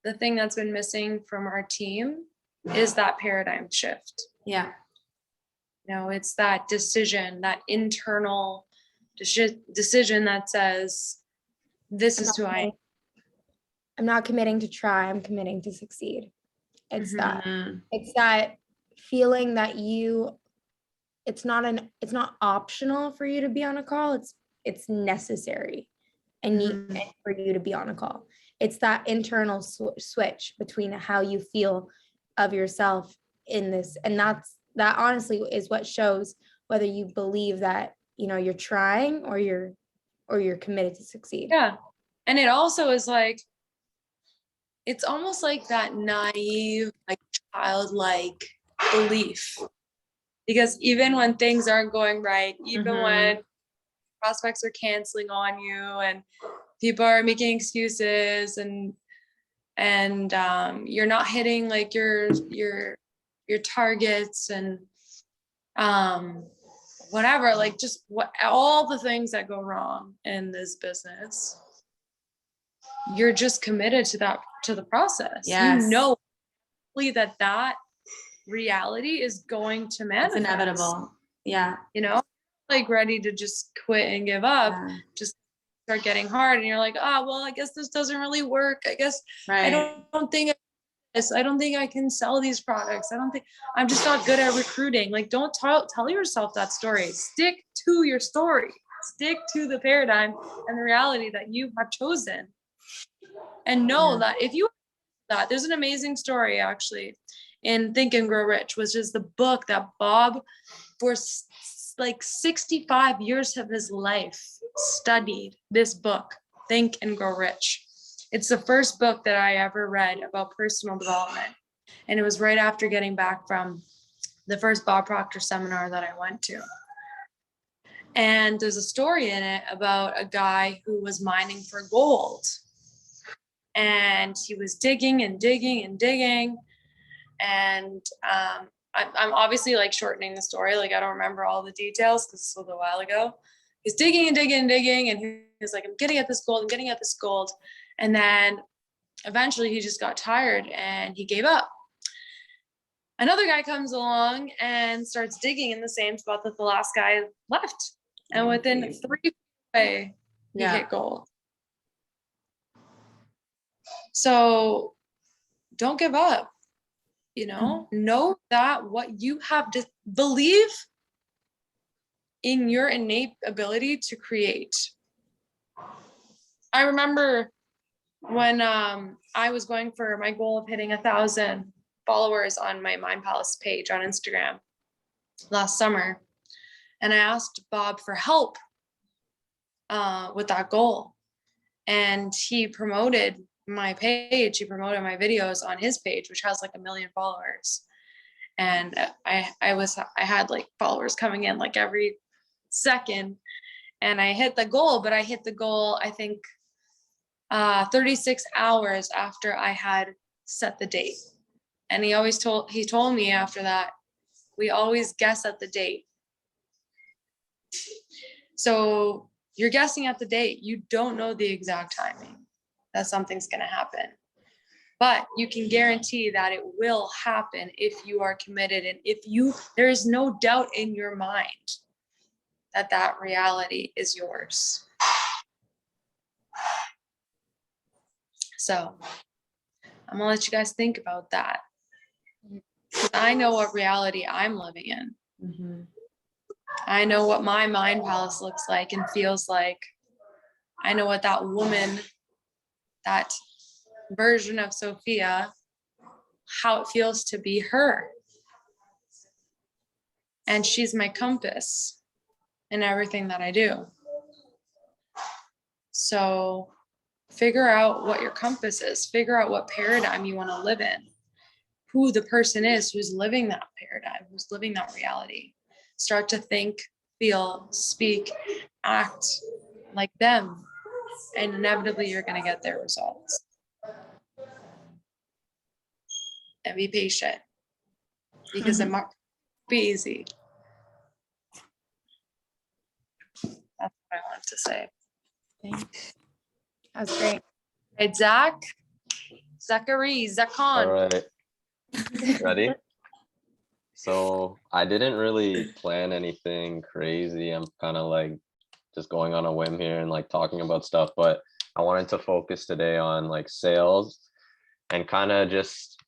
the thing that's been missing from our team is that paradigm shift. Yeah. You know, it's that decision, that internal decision that says, this is who I am. I'm not committing to try, I'm committing to succeed. It's Mhm. that feeling that it's not optional for you to be on a call, it's necessary and Mhm. for you to be on a call. It's that internal switch between how you feel of yourself in this, and that honestly is what shows whether you believe that you're trying or you're committed to succeed. Yeah. And it also is like, it's almost like that naive, like childlike belief. Because even when things aren't going right, even when prospects are canceling on you and people are making excuses and you're not hitting like your targets and whatever, like just all the things that go wrong in this business, you're just committed to the process. Yes. You know that reality is going to manifest. It's inevitable. Yeah. Like ready to just quit and give up. Yeah. Just start getting hard and you're like, oh, well, I guess this doesn't really work. I guess Right. I don't think I don't think I can sell these products. I don't think I'm just not good at recruiting. Like, don't tell yourself that story. Stick to your story. Stick to the paradigm and the reality that you have chosen. And know that if you there's an amazing story actually in Think and Grow Rich, which is the book that Bob, for like 65 years of his life, studied this book, Think and Grow Rich. It's the first book that I ever read about personal development. And it was right after getting back from the first Bob Proctor seminar that I went to. And there's a story in it about a guy who was mining for gold. And he was digging and digging and digging. And I'm obviously like shortening the story. Like I don't remember all the details because this was a while ago. He's digging and digging and digging. And he's like, I'm getting at this gold, I'm getting at this gold. And then eventually he just got tired and he gave up. Another guy comes along and starts digging in the same spot that the last guy left. And within 3 feet away, he hit gold. So don't give up, you know that what you have to believe in your innate ability to create. I remember when I was going for my goal of hitting 1,000 followers on my Mind Palace page on Instagram last summer. And I asked Bob for help with that goal. And he promoted my page, he promoted my videos on his page, which has like 1 million followers. And I had like followers coming in like every second. And I hit the goal, but I hit the goal, I think 36 hours after I had set the date. And he told me after that, we always guess at the date. So you're guessing at the date. You don't know the exact timing that something's going to happen, but you can guarantee that it will happen if you are committed. And there is no doubt in your mind that that reality is yours. So I'm gonna let you guys think about that. I know what reality I'm living in. Mm-hmm. I know what my mind palace looks like and feels like. I know what that woman, that version of Sophia, how it feels to be her. And she's my compass in everything that I do. So figure out what your compass is. Figure out what paradigm you want to live in. Who the person is who's living that paradigm, who's living that reality. Start to think, feel, speak, act like them. And inevitably you're going to get their results. And be patient. Because it might be easy. That's what I wanted to say. Thanks. That was great. Hey, Zachary, All Zakon. right. Ready? So I didn't really plan anything crazy. I'm kind of like just going on a whim here and like talking about stuff, but I wanted to focus today on like sales and kind of just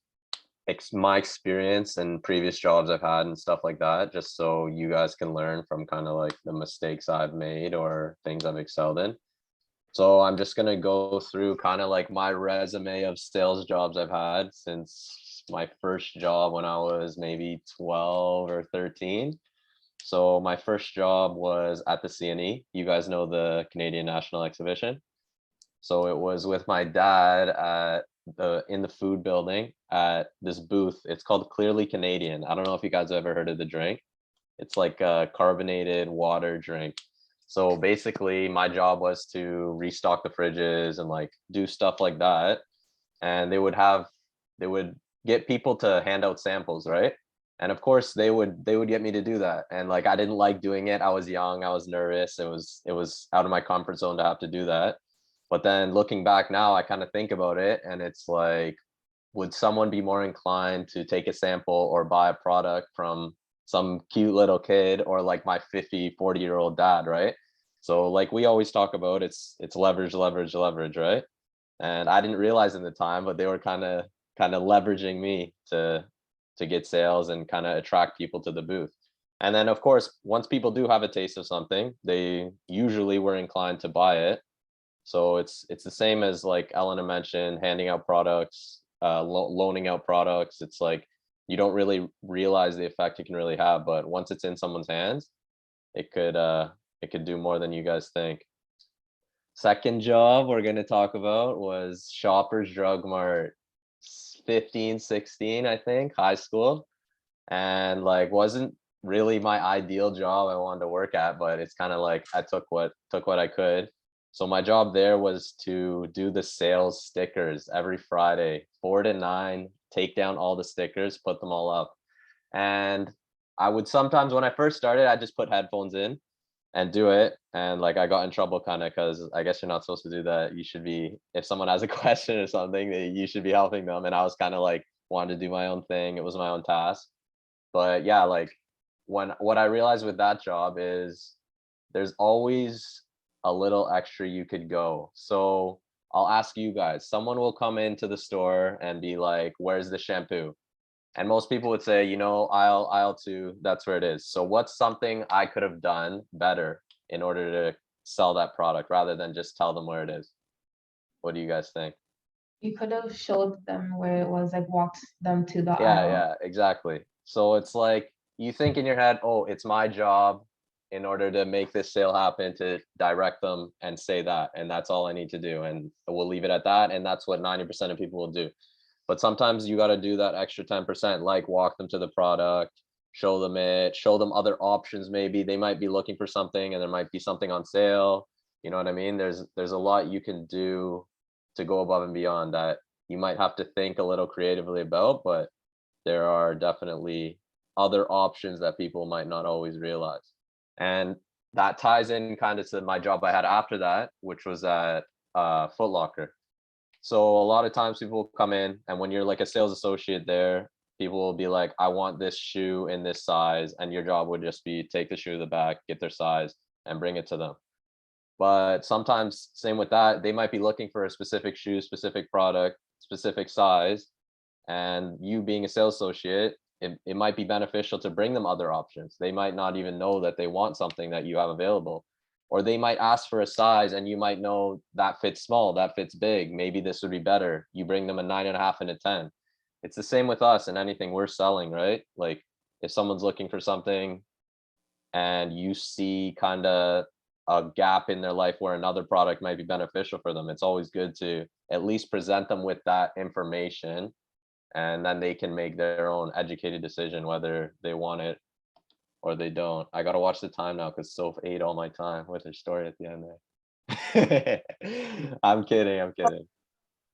my experience and previous jobs I've had and stuff like that, just so you guys can learn from kind of like the mistakes I've made or things I've excelled in. So I'm just going to go through kind of like my resume of sales jobs I've had since my first job when I was maybe 12 or 13. So my first job was at the CNE. You guys know the Canadian National Exhibition. So it was with my dad in the food building at this booth. It's called Clearly Canadian. I don't know if you guys have ever heard of the drink. It's like a carbonated water drink. So basically my job was to restock the fridges and like do stuff like that. And they would get people to hand out samples, right? And of course they would get me to do that. And like I didn't like doing it. I was young, I was nervous. It was out of my comfort zone to have to do that. But then looking back now, I kind of think about it and it's like, would someone be more inclined to take a sample or buy a product from some cute little kid or like my 40-year-old dad, right? So like we always talk about, it's leverage, right? And I didn't realize in the time, but they were kind of leveraging me to get sales and kind of attract people to the booth. And then of course, once people do have a taste of something, they usually were inclined to buy it. So it's the same as like Elena mentioned, handing out products, loaning out products. It's like you don't really realize the effect it can really have, but once it's in someone's hands, it could do more than you guys think. Second job we're going to talk about was Shoppers Drug Mart, 15, 16, I think, high school. And like wasn't really my ideal job I wanted to work at, but it's kind of like I took what I could. So my job there was to do the sales stickers every Friday, 4 to 9, take down all the stickers, put them all up. And I would sometimes, when I first started, I just put headphones in and do it. And like I got in trouble kind of because I guess you're not supposed to do that. You should be, if someone has a question or something, you should be helping them. And I was kind of like wanted to do my own thing. It was my own task. But yeah, like what I realized with that job is there's always a little extra you could go. So I'll ask you guys, someone will come into the store and be like, where's the shampoo? And most people would say, you know, aisle 2, that's where it is. So what's something I could have done better in order to sell that product rather than just tell them where it is? What do you guys think? You could have showed them where it was, like walked them to the aisle. Yeah, exactly. So it's like you think in your head, oh, it's my job in order to make this sale happen to direct them and say that, and that's all I need to do, and we'll leave it at that. And that's what 90% of people will do. But sometimes you got to do that extra 10%, like walk them to the product, show them other options. Maybe they might be looking for something and there might be something on sale. You know what I mean? There's a lot you can do to go above and beyond that you might have to think a little creatively about, but there are definitely other options that people might not always realize. And that ties in kind of to my job I had after that, which was at Foot Locker. So a lot of times people will come in, and when you're like a sales associate there, people will be like, I want this shoe in this size. And your job would just be take the shoe to the back, get their size, and bring it to them. But sometimes, same with that, they might be looking for a specific shoe, specific product, specific size. And you being a sales associate, it might be beneficial to bring them other options. They might not even know that they want something that you have available. Or they might ask for a size and you might know that fits small, that fits big. Maybe this would be better. You bring them a 9.5 and a 10. It's the same with us and anything we're selling, right? Like if someone's looking for something and you see kind of a gap in their life where another product might be beneficial for them, it's always good to at least present them with that information, and then they can make their own educated decision whether they want it or they don't. I gotta watch the time now because Soph ate all my time with her story at the end there. I'm kidding.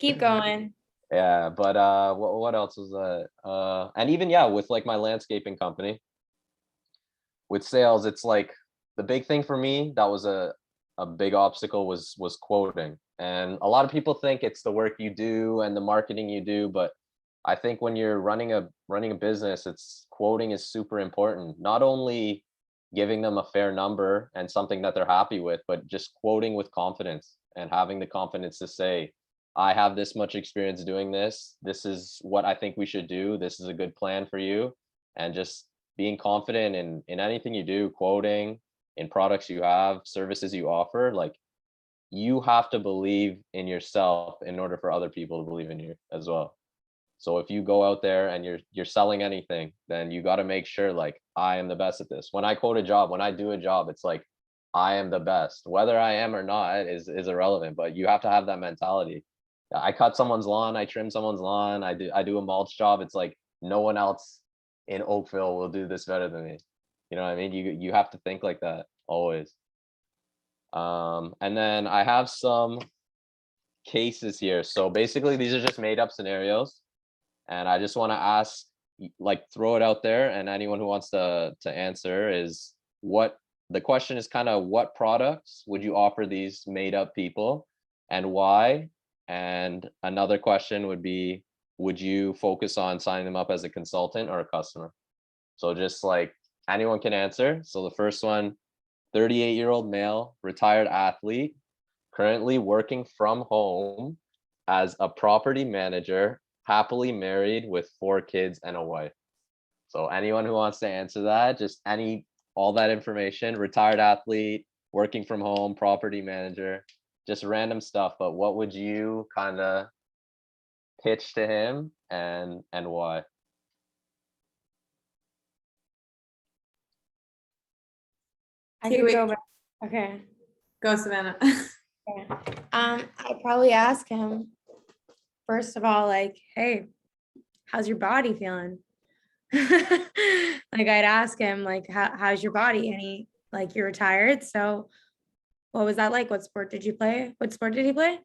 Keep going. Yeah, but what else was that? And even yeah, with like my landscaping company, with sales, it's like the big thing for me that was a big obstacle was quoting. And a lot of people think it's the work you do and the marketing you do, but I think when you're running a business, it's quoting is super important. Not only giving them a fair number and something that they're happy with, but just quoting with confidence and having the confidence to say, I have this much experience doing this. This is what I think we should do. This is a good plan for you. And just being confident in anything you do, quoting, in products you have, services you offer, like you have to believe in yourself in order for other people to believe in you as well. So if you go out there and you're selling anything, then you got to make sure like I am the best at this. When I quote a job, when I do a job, it's like I am the best. Whether I am or not is irrelevant, but you have to have that mentality. I cut someone's lawn, I trim someone's lawn, I do a mulch job. It's like no one else in Oakville will do this better than me. You know what I mean? You have to think like that always. And then I have some cases here. So basically these are just made up scenarios. And I just want to ask, like, throw it out there, and anyone who wants to answer is what the question is kind of what products would you offer these made up people and why? And another question would be, would you focus on signing them up as a consultant or a customer? So just like anyone can answer. So the first one, 38-year-old male, retired athlete, currently working from home as a property manager, happily married with 4 kids and a wife. So anyone who wants to answer that, just all that information, retired athlete, working from home, property manager, just random stuff. But what would you kind of pitch to him and why? I Okay, could wait. go back. Okay. Go, Savannah. Okay. I'd probably ask him, first of all, like, hey, how's your body feeling? Like, like I'd ask him like, how's your body? And he like, you're retired. So what was that like? What sport did you play? What sport did he play?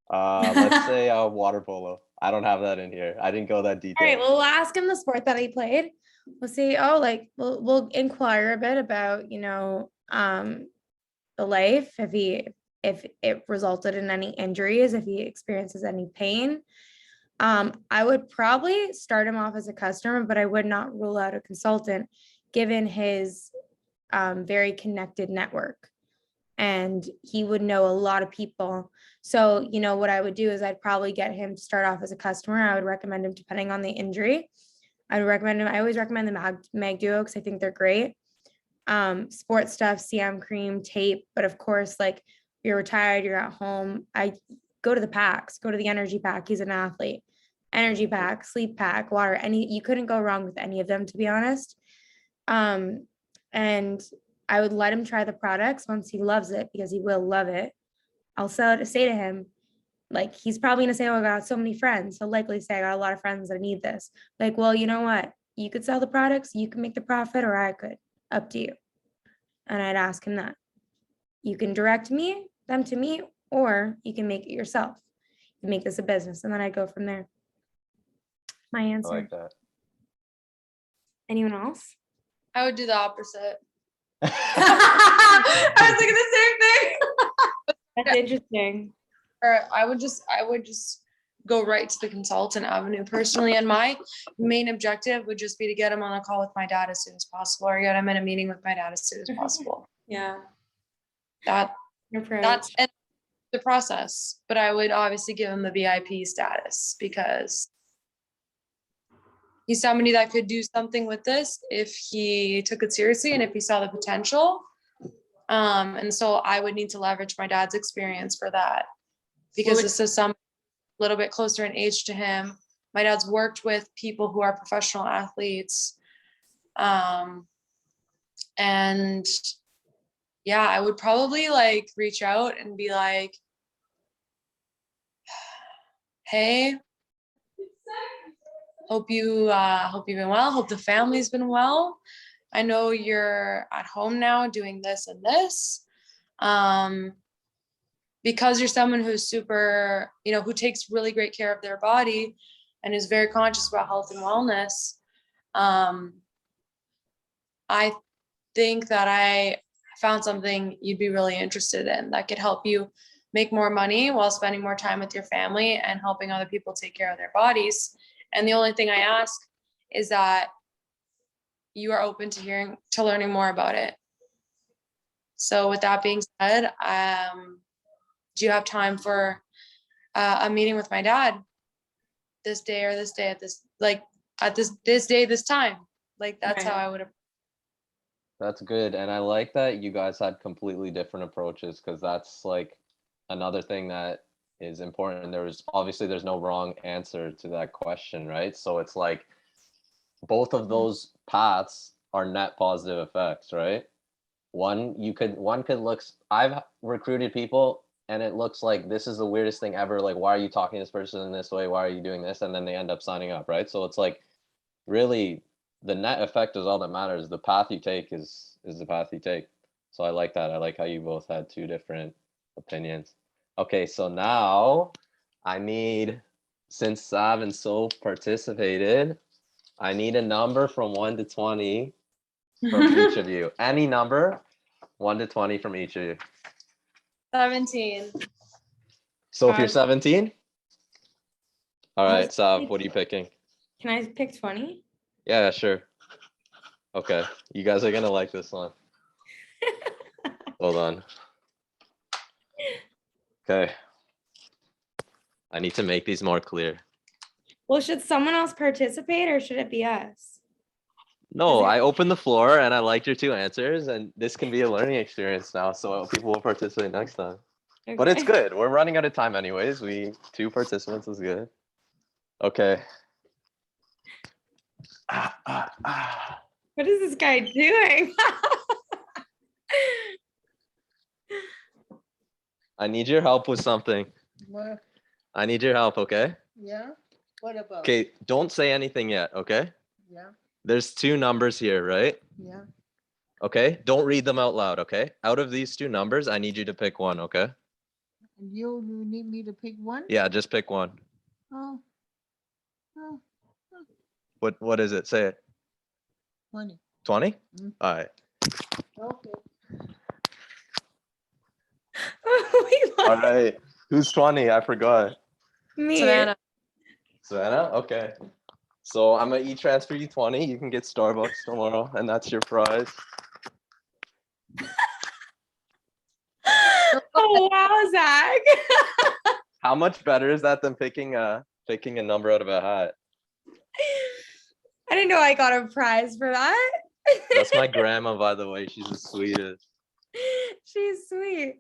Let's say water polo. I don't have that in here. I didn't go that All right, detailed. well, we'll ask him the sport that he played. We'll see. Oh, like we'll inquire a bit about, the life, if it resulted in any injuries, if he experiences any pain. I would probably start him off as a customer, but I would not rule out a consultant given his very connected network. And he would know a lot of people. So, what I would do is I'd probably get him to start off as a customer. I would recommend him depending on the injury. I always recommend the Mag Duo because I think they're great. Sports stuff, CM cream, tape. But of course, like you're retired, you're at home. I go to the packs, go to the energy pack. He's an athlete. Energy pack, sleep pack, water. You couldn't go wrong with any of them, to be honest. And I would let him try the products once he loves it, because he will love it. I'll say to him, like, he's probably gonna say, oh, I got so many friends. He'll likely say, I got a lot of friends that need this. Like, well, you know what? You could sell the products, you can make the profit, or I could, up to you. And I'd ask him that. You can direct them to me, or you can make it yourself. You make this a business, and then I'd go from there. My I answer. like that. Anyone else? I would do the opposite. I was thinking the same thing. That's interesting. Or I would just go right to the consultant avenue personally. And my main objective would just be to get him on a call with my dad as soon as possible, or get him in a meeting with my dad as soon as possible. Yeah. That's and the process. But I would obviously give him the VIP status, because he's somebody that could do something with this if he took it seriously and if he saw the potential. And so I would need to leverage my dad's experience for that, because this is some little bit closer in age to him. My dad's worked with people who are professional athletes. And yeah, I would probably like reach out and be like, hey, hope you've been well. Hope the family's been well. I know you're at home now doing this and this. Because you're someone who's super, who takes really great care of their body and is very conscious about health and wellness. I think that I found something you'd be really interested in that could help you make more money while spending more time with your family and helping other people take care of their bodies. And the only thing I ask is that you are open to learning more about it. So with that being said, do you have time for a meeting with my dad this day or this day at this day, this time? Like, that's how I would. That's good. And I like that you guys had completely different approaches, because that's like another thing that is important. There's no wrong answer to that question, right? So it's like both of those paths are net positive effects, right? One could look, I've recruited people and it looks like this is the weirdest thing ever. Like, why are you talking to this person in this way? Why are you doing this? And then they end up signing up, right? So it's like, really, the net effect is all that matters. The path you take is the path you take. So I like that. I like how you both had two different opinions. Okay, so now I need, since Sav and So participated, I need a number from 1 to 20 from each of you. Any number, 1 to 20 from each of you. 17. So if you're 17, all right, Sav, what are you picking? Can I pick 20? Yeah, sure. Okay, you guys are gonna like this one. Hold on. Okay. I need to make these more clear. Well, should someone else participate or should it be us? No, I opened the floor and I liked your two answers, and this can be a learning experience now, so people will participate next time. Okay. But it's good. We're running out of time anyways. 2 participants is good. Okay. What is this guy doing? I need your help with something. What? I need your help, okay? Yeah? What about? Okay, don't say anything yet, okay? Yeah. There's two numbers here, right? Yeah. Okay, don't read them out loud, okay? Out of these two numbers, I need you to pick one, okay? You need me to pick one? Yeah, just pick one. Oh. Oh, What is it? Say it. 20. 20? Mm. All right. Okay. All right. Who's 20? I forgot. Me. Savannah. Savannah? Okay. So I'm gonna e-transfer you 20. You can get Starbucks tomorrow, and that's your prize. Oh wow, Zach. How much better is that than picking a number out of a hat? I didn't know I got a prize for that. That's my grandma, by the way. She's the sweetest. She's sweet.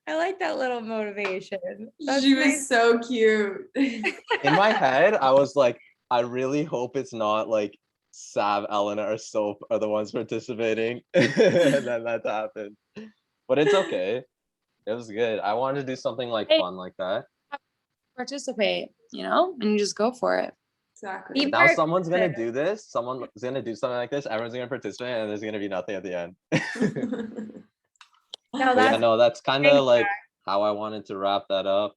I like that little motivation. That's She was nice. so cute. In my head, I was like, I really hope it's not like Sav, Elena, or Soap are the ones participating. And then that happened. But it's okay. It was good. I wanted to do something like Hey. fun like that. Participate, you know, and you just go for it. Exactly. Be Now part- someone's gonna do this. Someone's gonna do something like this. Everyone's gonna participate, and there's gonna be nothing at the end. No, But yeah, that's no, that's kind great, of like how I wanted to wrap that up.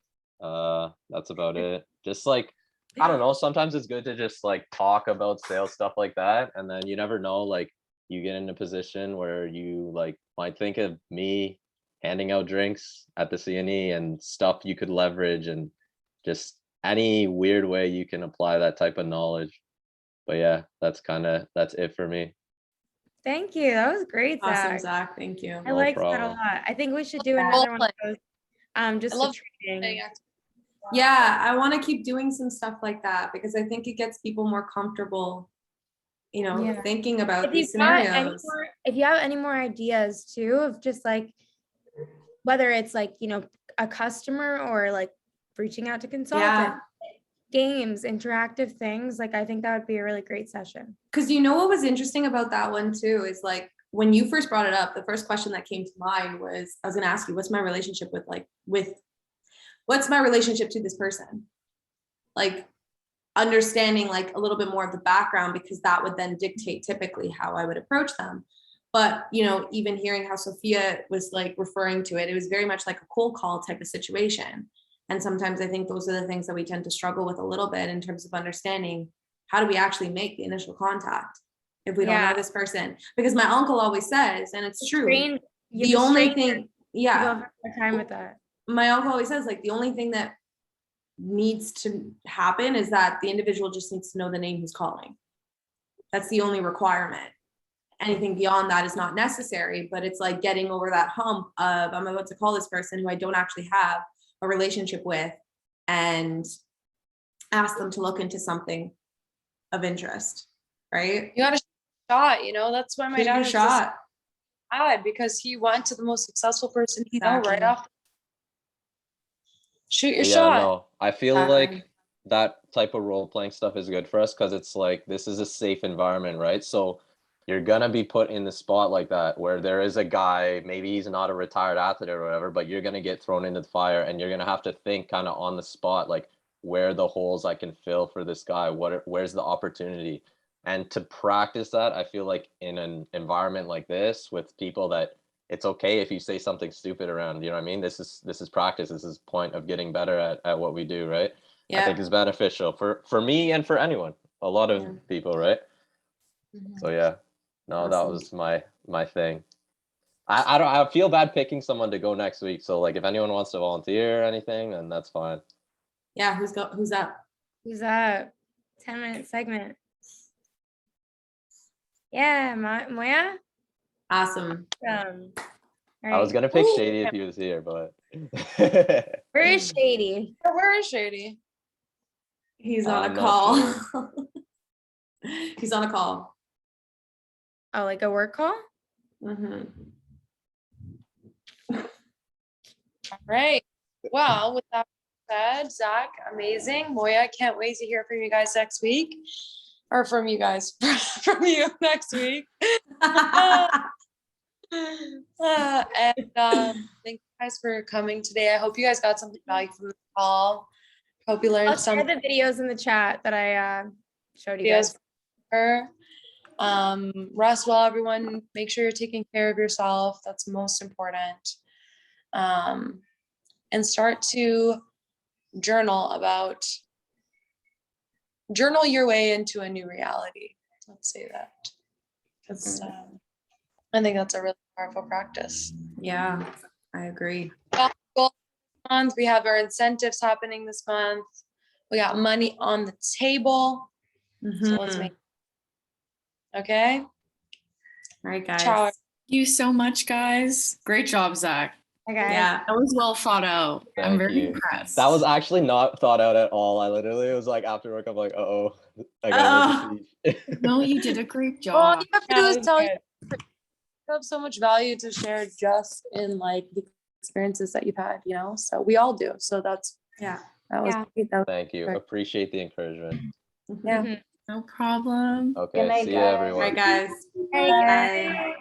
That's about it. Just like, I don't know, sometimes it's good to just like talk about sales stuff like that, and then you never know, like you get in a position where you like might think of me handing out drinks at the CNE and stuff you could leverage, and just any weird way you can apply that type of knowledge. But yeah, that's it for me. Thank you. That was great, Awesome, Zach. Zach. Thank you. I No like that a problem. lot. I think we should do Role another one of play. those. Just I the love training. Yeah, I want to keep doing some stuff like that because I think it gets people more comfortable, Yeah. thinking about If these you've got any scenarios. more, if you have any more ideas too, of just like, whether it's like, a customer or like reaching out to consultant, games, interactive things, like I think that would be a really great session. Because what was interesting about that one too is like when you first brought it up, the first question that came to mind was I was gonna ask you, what's my relationship what's my relationship to this person? Like understanding like a little bit more of the background, because that would then dictate typically how I would approach them. But even hearing how Sophia was like referring to it, it was very much like a cold call type of situation. And sometimes I think those are the things that we tend to struggle with a little bit in terms of understanding how do we actually make the initial contact if we don't know this person? Because my uncle always says, and it's true, the only thing, time with that. My uncle always says like the only thing that needs to happen is that the individual just needs to know the name who's calling. That's the only requirement. Anything beyond that is not necessary, but it's like getting over that hump of I'm about to call this person who I don't actually have a relationship with and ask them to look into something of interest, right? You got a shot, that's why my Shoot dad your was shot. just because he went to the most successful person he know right Exactly. off. Shoot your Yeah, shot. no, I feel Exactly. like that type of role playing stuff is good for us because it's like this is a safe environment, right? So you're gonna be put in the spot like that where there is a guy, maybe he's not a retired athlete or whatever, but you're gonna get thrown into the fire and you're gonna have to think kind of on the spot, like where are the holes I can fill for this guy? Where's the opportunity? And to practice that, I feel like in an environment like this with people that it's okay if you say something stupid around, you know what I mean? This is practice. This is point of getting better at what we do, right? I think is beneficial for me and for anyone, a lot of people, right? So yeah, no, that was my thing. I feel bad picking someone to go next week. So like if anyone wants to volunteer or anything, then that's fine. Yeah, who's up? Who's up? 10-minute segment. Yeah, Moya. Awesome. I was gonna pick Shady if he was here, but Where is Shady? Where is Shady? He's on I'm a not call. sure. He's on a call. Oh, like a work call? Mhm. All right. Well, with that said, Zach, amazing. Moya, I can't wait to hear from you guys next week. Or from you guys, from you next week. And thank you guys for coming today. I hope you guys got something valuable from the call. Hope you learned I'll share some the videos in the chat that I showed you videos guys. for her. Rest well, everyone. Make sure you're taking care of yourself. That's most important. And start to journal your way into a new reality. Let's say that. Because I think that's a really powerful practice. Yeah, I agree. Month, we have our incentives happening this month. We got money on the table. So let's Mhm. make okay. All right, guys. Ciao. Thank you so much, guys. Great job, Zach. Hi, guys. Yeah. That was well thought out. I'm Thank very you. impressed. That was actually not thought out at all. I literally was like, after work, I'm like, uh-oh, I gotta make a speech. No, you did a great All job. you have to Yeah, do that is was tell good. you have so much value to share just in like the experiences that you've had, so we all do. So that was Yeah. great. That was Thank you. great. Appreciate the encouragement. Yeah. Mhm. No problem. Okay, night, see you, guys. All right, everyone. guys. Hey, guys. Bye.